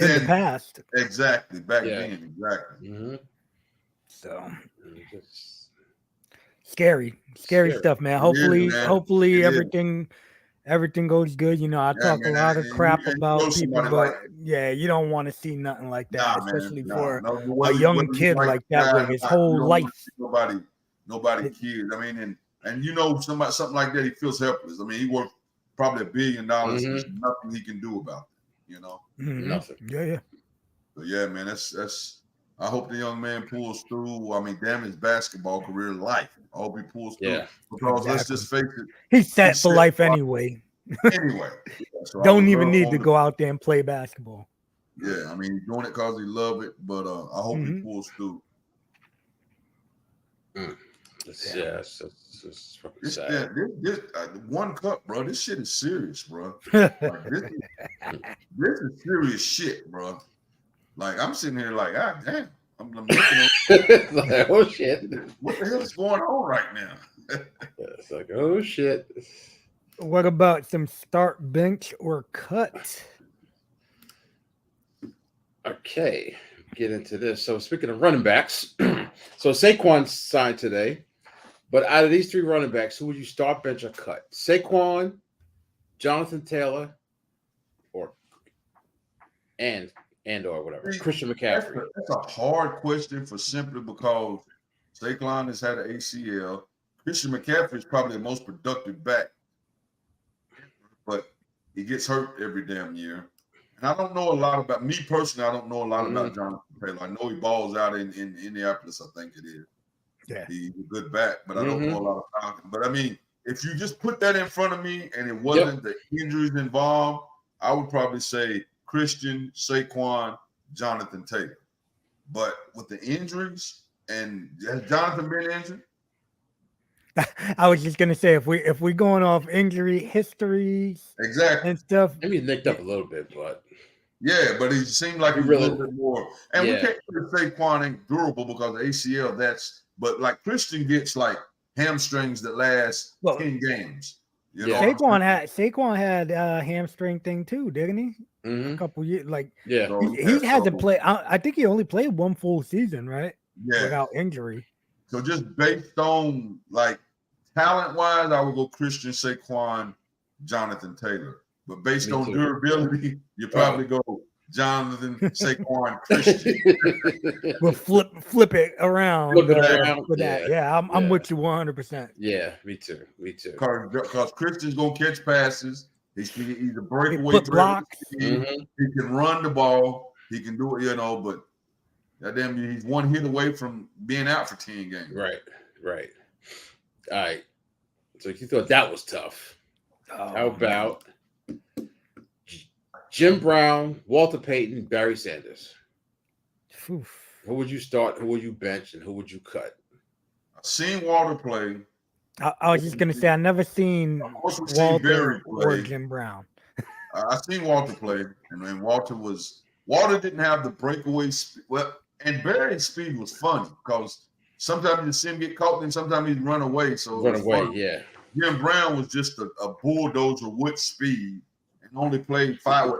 in the past. Exactly. Back then, exactly. Mm-hmm. So scary stuff, man. Hopefully everything goes good. You know, I talk a lot of crap about people, but you don't want to see nothing like that, especially for a young kid like that with his whole life. Nobody cares. I mean, and you know, something like that, he feels helpless. I mean, he worth probably $1 billion. There's nothing he can do about it. You know, nothing. Yeah. So yeah, man, that's. I hope the young man pulls through. I mean, damn his basketball career life. I hope he pulls through. Yeah. Because let's just face it, he's set for life anyway. So don't even need to go out there and play basketball. Yeah, I mean, he's doing it because he loves it, but I hope he pulls through. It's fucking sad. This one cup, bro. This shit is serious, bro. Like, this is serious shit, bro. Like, I'm sitting here like, ah, damn. I'm looking at like, oh shit. What the hell is going on right now? It's like, oh shit. What about some start, bench, or cut? Okay, get into this. So speaking of running backs, so Saquon signed today, but out of these 3 running backs, who would you start, bench, or cut? Saquon, Jonathan Taylor, or whatever, Christian McCaffrey. That's a hard question for simply because Saquon has had an ACL. Christian McCaffrey is probably the most productive back, but he gets hurt every damn year. And I don't know a lot about me personally. I don't know a lot about Jonathan Taylor. I know he balls out in Indianapolis. I think it is. Yeah, he's a good back, but I don't know a lot about him. But I mean, if you just put that in front of me and it wasn't the injuries involved, I would probably say Christian, Saquon, Jonathan Taylor. But with the injuries, and has Jonathan been injured? I was just gonna say if we going off injury histories, exactly, and stuff, maybe he nicked up a little bit, but but he seemed like he's really a little bit more. And we can't say Saquon ain't durable because the ACL. But like Christian gets like hamstrings that last 10 games. You Yeah. know, Saquon had a hamstring thing too, didn't he? Mhm. A couple years, like Yeah. so, he yeah, hasn't so, played. I think he only played one full season, right? yeah. Without injury. So just based on like talent wise, I would go Christian, Saquon, Jonathan Taylor. But based Me on too. durability, you probably go Jonathan, Saquon, Christian. We'll flip it around. Flip it around. For that. Yeah. I'm with you 100%. Yeah, me too. Because Christian's gonna catch passes. He's a breakaway Flip threat. blocks. Mhm. He can run the ball. He can do it, you know, but goddamn, he's one hit away from being out for 10 games. Right. All right. So you thought that was tough. How about Jim Brown, Walter Payton, Barry Sanders? Oof. Who would you start? Who would you bench? And who would you cut? I've seen Walter play. I was just gonna say I never seen Of course, we've seen Walter Barry or play. Jim Brown. I've seen Walter play, and Walter didn't have the breakaway speed. Well, and Barry's speed was funny because sometimes you see him get caught, and sometimes he'd run away. So Run away, yeah. Jim Brown was just a bulldozer with speed, and only played 5,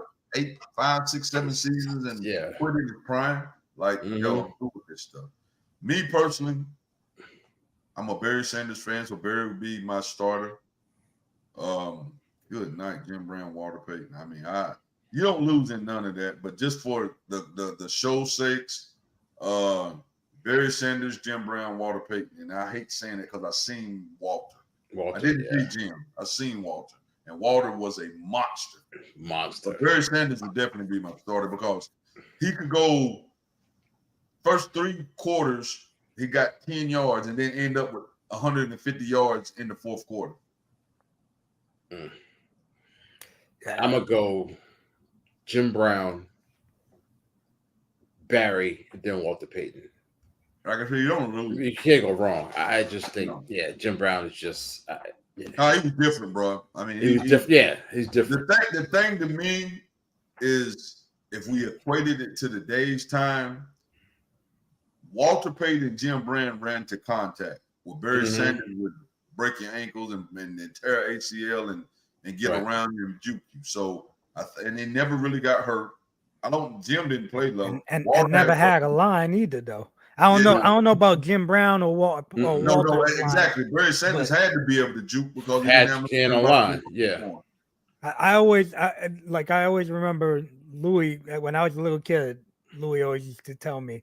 6, 7 seasons, and quit in his prime. Like, yo, I'm cool with this stuff. Me personally, I'm a Barry Sanders fan, so Barry would be my starter. Good night, Jim Brown, Walter Payton. I mean, you don't lose in none of that, but just for the show's sakes, Barry Sanders, Jim Brown, Walter Payton. And I hate saying it because I seen Walter. I didn't see Jim. I seen Walter. And Walter was a monster. But Barry Sanders would definitely be my starter because he could go first 3 quarters, he got 10 yards and then end up with 150 yards in the fourth quarter. I'm going to go Jim Brown, Barry, and then Walter Payton. Like I said, you don't lose. You can't go wrong. I just think, Jim Brown is just. No, he was different, bro. I mean, he was different. Yeah, he's different. The thing to me is if we equated it to today's time, Walter Payton and Jim Brown ran to contact, where Barry Sanders would break your ankles and tear ACL and get around you and juke you. So, and they never really got hurt. Jim didn't play low. And never had a line either, though. I don't know about Jim Brown or Walter. No, exactly. Barry Sanders had to be able to juke because he had to a line. Yeah. I always remember Louis when I was a little kid. Louis always used to tell me,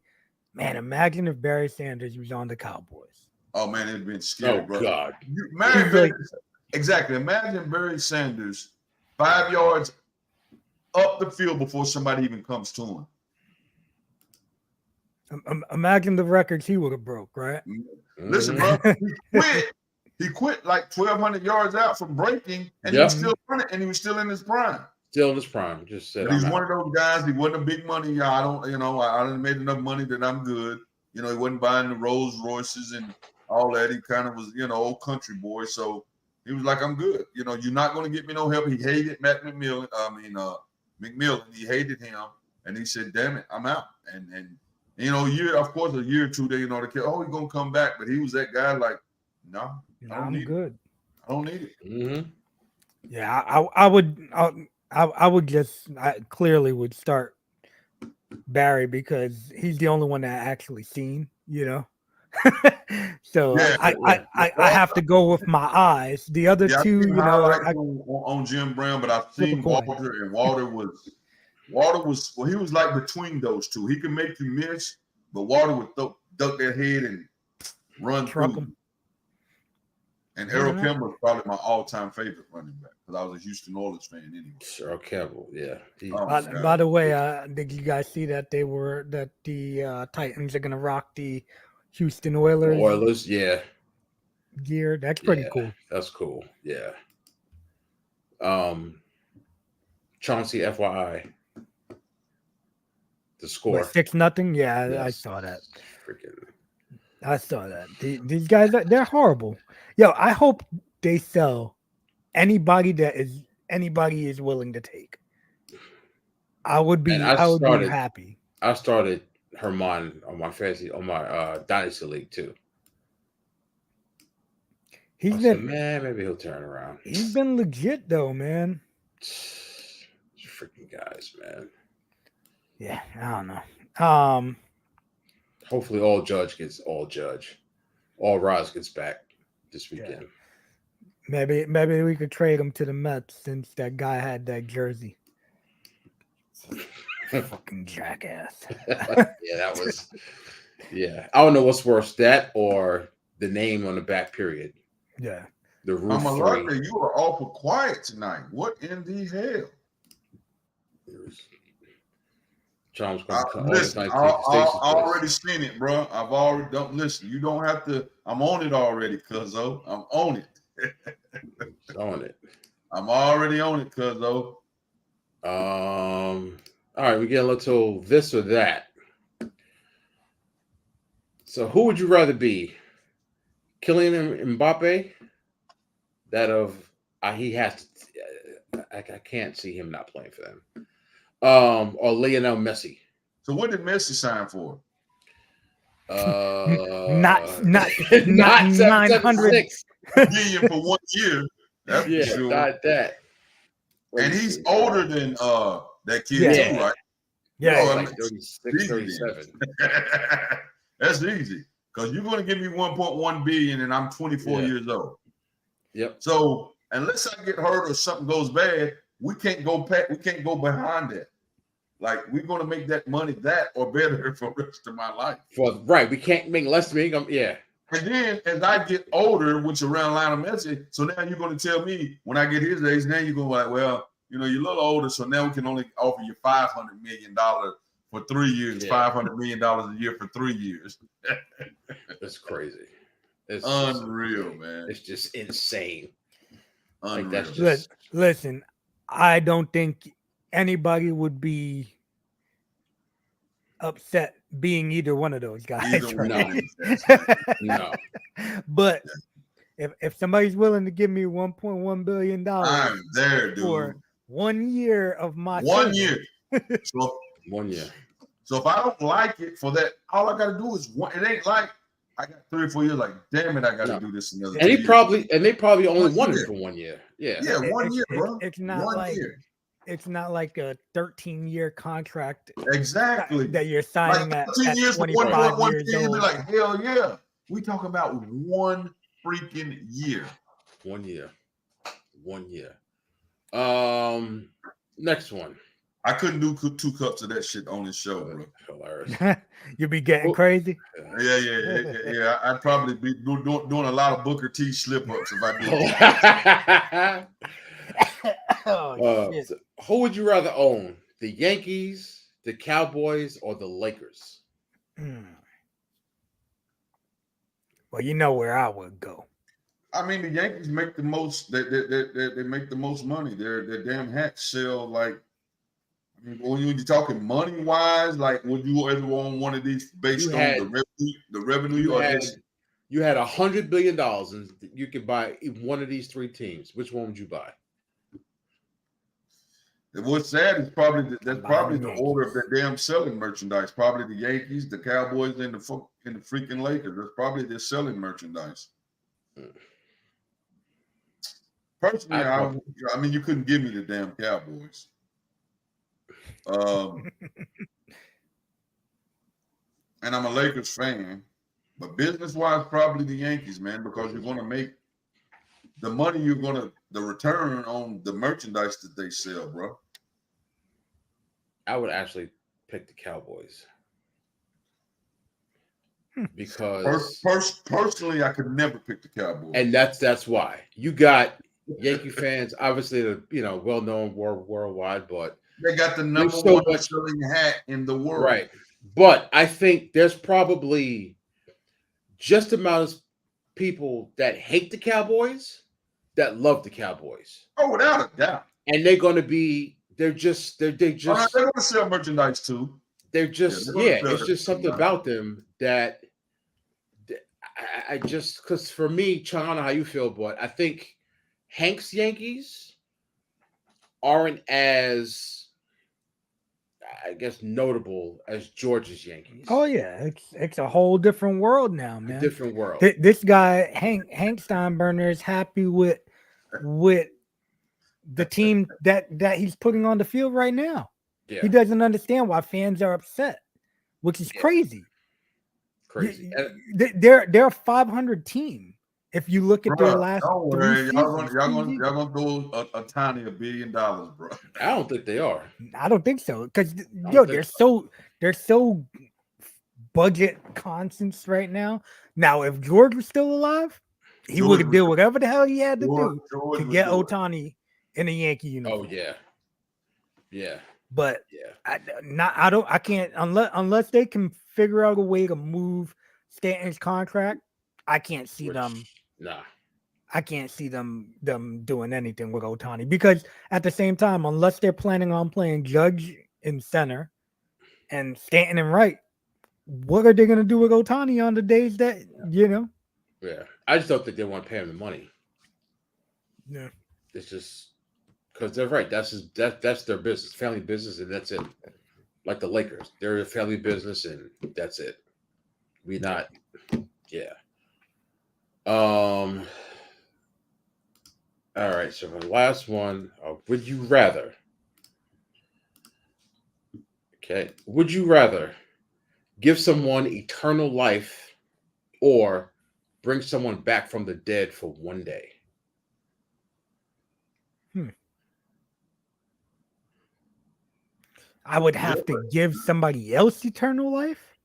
"Man, imagine if Barry Sanders was on the Cowboys." Oh man, it'd been scary, bro. God. Exactly. Imagine Barry Sanders 5 yards up the field before somebody even comes to him. Imagine the records he would have broke, right? Listen, bro, he quit like 1,200 yards out from breaking, and he was still running, and he was still in his prime. Still in his prime. Just said he's one of those guys. He wasn't a big money. I done made enough money that I'm good. He wasn't buying the Rolls Royces and all that. He kind of was, old country boy. So he was like, I'm good. You're not going to get me no help. He hated Matt McMillan. McMillan. He hated him, and he said, "Damn it, I'm out." And a year or two, they the kid, he's gonna come back, but he was that guy. Like, no, I'm good. I don't need it. Mm-hmm. Yeah, I clearly would start Barry because he's the only one that I actually seen. So I have to go with my eyes. The other two, on Jim Brown, but I've seen Walter, and Walter was he was like between those two. He could make you miss, but Walter would duck that head and run through him. And Errol Campbell is probably my all-time favorite running back because I was a Houston Oilers fan anyway. Errol Campbell, yeah. By the way, did you guys see that the Titans are gonna rock the Houston Oilers? Oilers, yeah. Gear. That's pretty cool. That's cool. Yeah. Chauncey, FYI. The score 6-0. Yeah, yes. I saw that. I saw that. These guys, they're horrible. Yo, I hope they sell anybody is willing to take. I would be happy. I started Herman on my fantasy on my Dynasty League too. He's I been said, man, maybe he'll turn around. he's been legit though, man. Freaking guys, man. Yeah, I don't know. Hopefully, all Judge. All Roz gets back this weekend. Maybe we could trade him to the Mets since that guy had that jersey. Fucking jackass. Yeah, that was. Yeah, I don't know what's worse, that or the name on the back period. Yeah. The roof I'm three. lucky you are awful quiet tonight. What in the hell? Charles Listen, I already seen it, bro. I've already don't listen. You don't have to. I'm on it already, cuzzo. I'm on it. on it. I'm already on it, cuzzo. All right, we get a little this or that. So, who would you rather be, Kylian Mbappe? That of he has to. I can't see him not playing for them. Or Lionel Messi. So what did Messi sign for? Not 900 million for 1 year. That's for sure. Not that. And he's older than that kid too, right? Yeah, like 36, 37. That's easy. Because you're going to give me 1.1 billion and I'm 24 years old. Yep. So unless I get hurt or something goes bad, we can't go behind that. Like, we're going to make that money that or better for the rest of my life. We can't make less than income. Yeah. And then as I get older, which around Lionel Messi, so now you're going to tell me when I get his age, now you're going to be like, well, you're a little older, so now we can only offer you $500 million for 3 years, $500 million a year for 3 years. That's crazy. It's unreal, man. It's just insane. Unreal. Like, that's just... Listen, I don't think anybody would be upset being either one of those guys. No. But if somebody's willing to give me $1.1 billion I'm there, dude. For 1 year of my 1 year. So 1 year. So if I don't like it for that, all I gotta do is one. It ain't like I got 3 or 4 years. Like, damn it, I gotta do this another. And they probably only won it for 1 year. Yeah. Yeah, 1 year, bro. It's not it's not like a 13-year contract. Exactly. That you're signing like at years 25 years old. Be like, hell yeah. We talk about 1 freaking year. 1 year. 1 year. Next one. I couldn't do 2 cups of that shit on this show, bro. Hilarious. You'd be getting crazy. Yeah. I'd probably be doing a lot of Booker T slip-ups if I did. So who would you rather own? The Yankees, the Cowboys, or the Lakers? Well, you know where I would go. I mean, the Yankees make the most. They make the most money. Their damn hats sell like. I mean, when you're talking money wise, like, would you ever own one of these based on the revenue? You had $100 billion, and you could buy one of these 3 teams. Which one would you buy? What's sad is probably the order of their damn selling merchandise. Probably the Yankees, the Cowboys, and the freaking Lakers. That's probably their selling merchandise. Personally, I mean, you couldn't give me the damn Cowboys. And I'm a Lakers fan, but business-wise, probably the Yankees, man, because you're going to make the money. The return on the merchandise that they sell, bro. I would actually pick the Cowboys because personally, I could never pick the Cowboys, and that's why you got Yankee fans, obviously, well-known worldwide, but they got the number one selling hat in the world, right? But I think there's probably just amount of people that hate the Cowboys that love the Cowboys. Oh, without a doubt. And they're going to be. They're going to sell merchandise too. They're just it's just something about them that I just, because for me, I don't know how you feel, but I think Hank's Yankees aren't as, I guess, notable as George's Yankees. Oh yeah, it's a whole different world now, A man. different world. This guy Hank Steinbrenner is happy with the team that he's putting on the field right now. Yeah, He doesn't understand why fans are upset, which is crazy. crazy. They're a 500 team. If you look at their Bruh, last don't three worry, seasons, y'all gonna throw a tiny $1 billion, bro. I don't think they are. I don't think so because don't think they're so budget conscious right now. Now, if George was still alive, he would have did whatever the hell he had to do George to would get do it. Ohtani in a Yankee uniform. Oh yeah. But Yeah. I can't unless they can figure out a way to move Stanton's contract. I can't see them. Nah. I can't see them doing anything with Ohtani because at the same time, unless they're planning on playing Judge in center and Stanton in right, what are they going to do with Ohtani on the days that Yeah, I just don't think they want to pay him the money. Yeah, it's just because they're right. That's their business, family business, and that's it. Like the Lakers, they're a family business, and that's it. We not, yeah. All right, so the last one, would you rather? Okay, would you rather give someone eternal life or bring someone back from the dead for one day? I would have to give somebody else eternal life.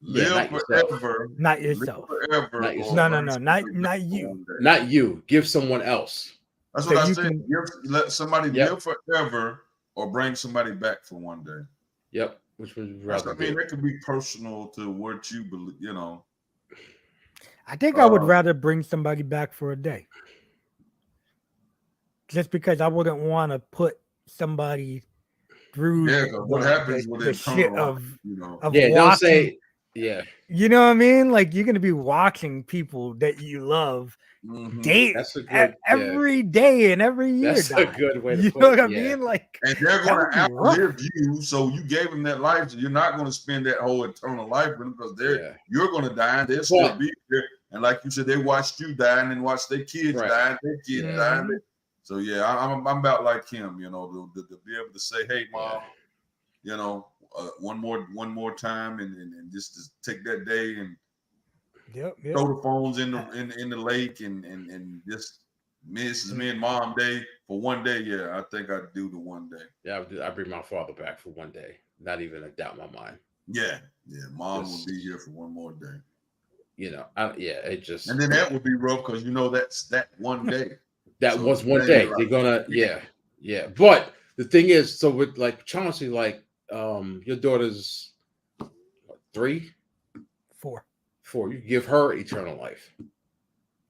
Live forever, not yourself. Live forever, not yourself. No, not you. Not you. Give someone else. That's what I said. Let somebody live forever, or bring somebody back for one day. Yep. Which would you rather? I mean, it could be personal to what you believe. I think I would rather bring somebody back for a day, just because I wouldn't want to put somebody through what happens with the shit of watching, don't say you know what I mean? Like you're gonna be watching people that you love every day and every year. That's a good way to you put know what it. I mean? Like, and they're gonna outlive you, so you gave them that life. So you're not gonna spend that whole eternal life with them because you're gonna die and they'll still be there. And like you said, they watched you die and then watched their kids die and their kids die. So I'm about like him, to be able to say, "Hey, mom, one more time," and just to take that day and throw the phones in the lake and just miss me and mom day for one day. Yeah, I think I'd do the one day. Yeah, I bring my father back for one day. Not even a doubt in my mind. Yeah, mom would be here for one more day. It just and then that would be rough because that's that one day. That was one day. They're gonna, yeah. But the thing is, so with like Chauncey, like your daughter's 3, 4. You give her eternal life.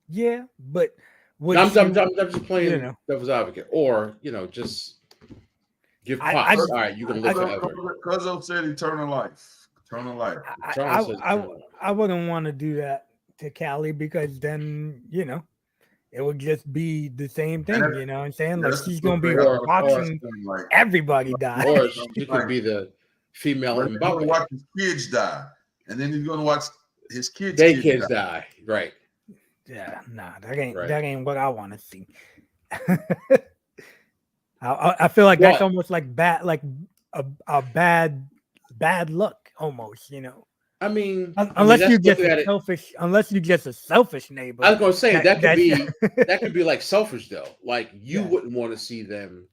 Yeah, but I'm just playing devil's advocate, or just give Pops. All right, you can live forever. Cuzzo said eternal life. Eternal life. I wouldn't want to do that to Callie because then it would just be the same thing, you know what I'm saying? Like she's gonna be watching everybody die. Or she could be the female He's gonna watch his kids die, and then he's gonna watch his kids die. Right. Yeah, nah, that ain't what I want to see. I feel like that's almost like a bad luck, almost, I mean, unless you're just a selfish neighbor. I was gonna say that could be like selfish though. Like you wouldn't want to see them,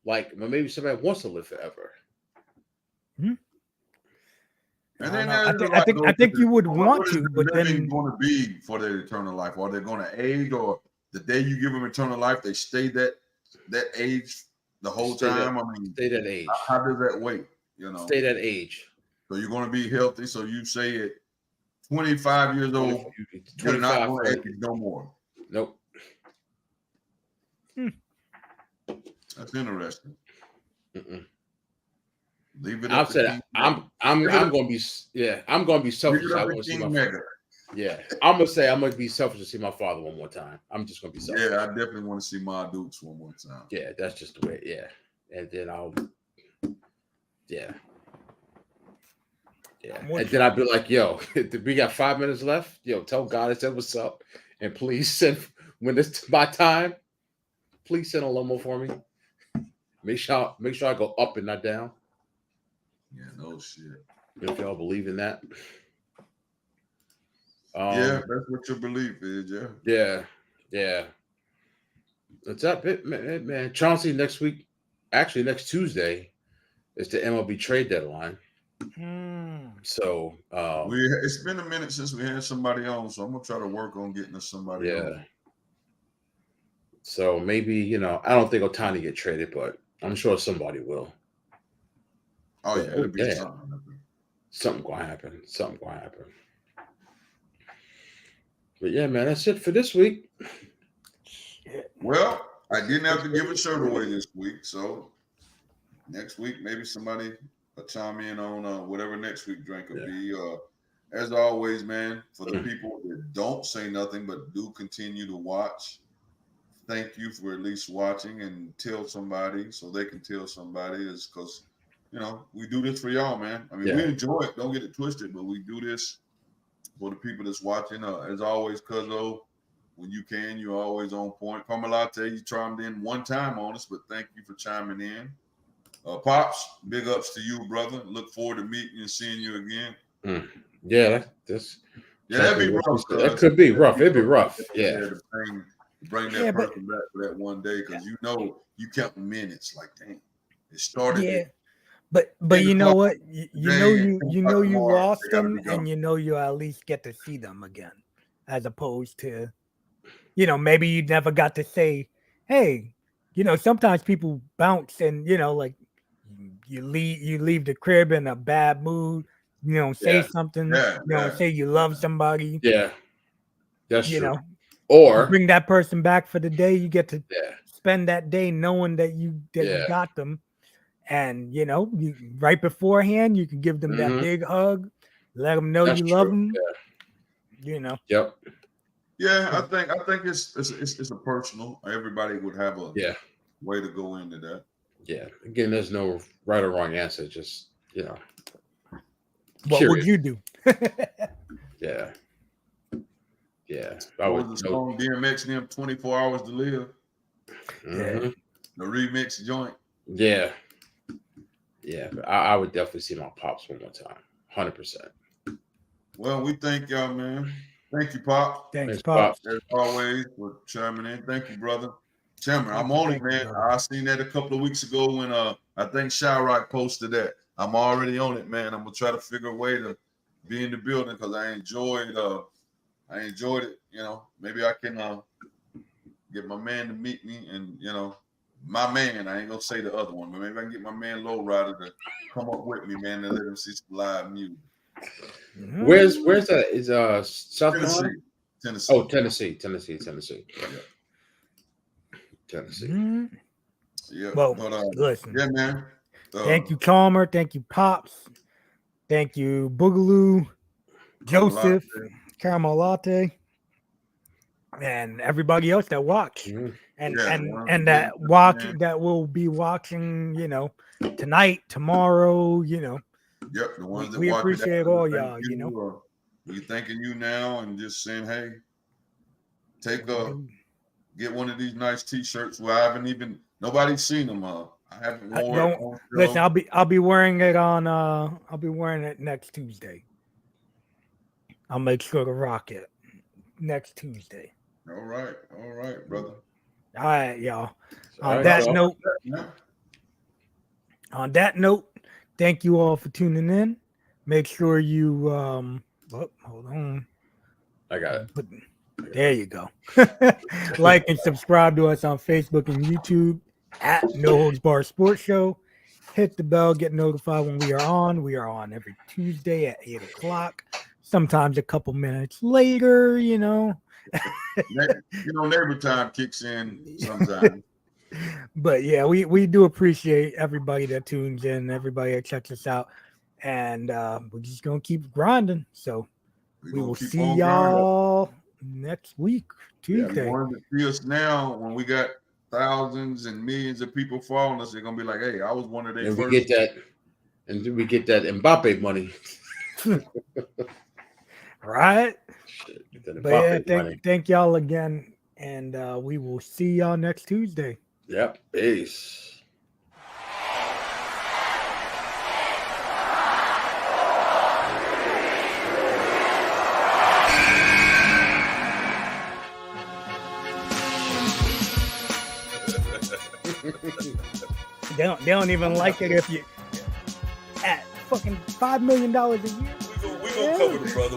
like maybe somebody wants to live forever. And then I think you would want to, but then going to be for their eternal life, or they're going to age, or the day you give them eternal life, they stay that age the whole time. Stay that age. How does that wait? Stay that age. So you're going to be healthy. So you say at 25 years old, you're not going to age no more. Nope. That's interesting. Leave it. I've said I'm going to be I'm going to be selfish. I want to see my father. Yeah, I'm going to be selfish to see my father one more time. I'm just going to be selfish. Yeah, I definitely want to see my Dukes one more time. Yeah, that's just the way. Yeah, and then Yeah. I'm with And then I'd be like, yo, we got 5 minutes left. Yo, tell God I said what's up. And please send, when it's my time, please send a limo for me. Make sure I go up and not down. Yeah, no shit. If y'all believe in that. Yeah, that's what your belief is, yeah. Yeah. That's up, man. Chauncey, next week, actually next Tuesday, is the MLB trade deadline. So it's been a minute since we had somebody on, so I'm gonna try to work on getting us somebody on. So maybe, I don't think Ohtani get traded, but I'm sure somebody will. Oh yeah, it'll be something. Something gonna happen. But yeah, man, that's it for this week. Well, I didn't have to give a shirt away this week, so next week maybe somebody will chime in on whatever next week drink will be. As always, man, for the people that don't say nothing but do continue to watch, thank you for at least watching, and tell somebody so they can tell somebody, is because we do this for y'all, man. I mean, we enjoy it, don't get it twisted, but we do this for the people that's watching. As always, Cuzzo, when you can, you're always on point. Carmelate, you chimed in one time on us, but thank you for chiming in. Pops, big ups to you, brother. Look forward to meeting you and seeing you again. Yeah, that'd be rough. That could be rough. It'd be rough. Yeah. To bring that person back for that one day, because you kept minutes. Like, dang, it started. Yeah. But you know what? You know you lost them, and you at least get to see them again, as opposed to, maybe you never got to say, hey, sometimes people bounce, and like you leave the crib in a bad mood, say something, say you love somebody. Yeah, that's true. Or bring that person back for the day. You get to spend that day knowing that you got them. And you right beforehand, you can give them that big hug, let them know you love them. Yep. Yeah, I think it's a personal. Everybody would have a way to go into that. Yeah. Again, there's no right or wrong answer. Just what would you do? Yeah. What was the song DMX and them 24 Hours to Live? Yeah. The remix joint. Yeah. Yeah, but I would definitely see my pops one more time, 100%. Well, we thank y'all, man. Thank you, Pop. Thanks, Pop. As always, for chiming in. Thank you, brother. Chairman, I'm on it, man. I seen that a couple of weeks ago when I think Shyrock posted that. I'm already on it, man. I'm gonna try to figure a way to be in the building, because I enjoyed it. Maybe I can get my man to meet me, and my man, I ain't gonna say the other one, but maybe I can get my man Low Rider to come up with me, man, and let him see some live music. Where's that? Is South Tennessee. Tennessee. Oh, Tennessee. Yeah. Tennessee. Yeah. Well, listen. Yeah, man. Thank you, Calmer. Thank you, Pops. Thank you, Boogaloo, Joseph, Caramel Latte, and everybody else that watched. And that will be watching, tonight, tomorrow, Yep, the ones that we appreciate all y'all, we thanking you now and just saying, hey, get one of these nice t-shirts. Well, nobody's seen them. I haven't worn it. Listen, I'll be wearing it on I'll be wearing it next Tuesday. I'll make sure to rock it next Tuesday. All right, brother. All right, y'all. On that note, thank you all for tuning in. Make sure you hold on. I got it. There you go. Like and subscribe to us on Facebook and YouTube at No Holds Bar Sports Show. Hit the bell, get notified when we are on. We are on every Tuesday at 8 o'clock. Sometimes a couple minutes later, neighbor time kicks in sometimes. But yeah, we do appreciate everybody that tunes in, everybody that checks us out, and we're just gonna keep grinding. So we will see y'all next week, Tuesday. Yeah, to see us now when we got thousands and millions of people following us. They're gonna be like, "Hey, I was one of their first." We get that Mbappe money. Right? Shit, the But yeah, bucket money. thank y'all again. And we will see y'all next Tuesday. Yep. Peace. They don't even like it if you at fucking $5 million a year. We gonna cover the brother.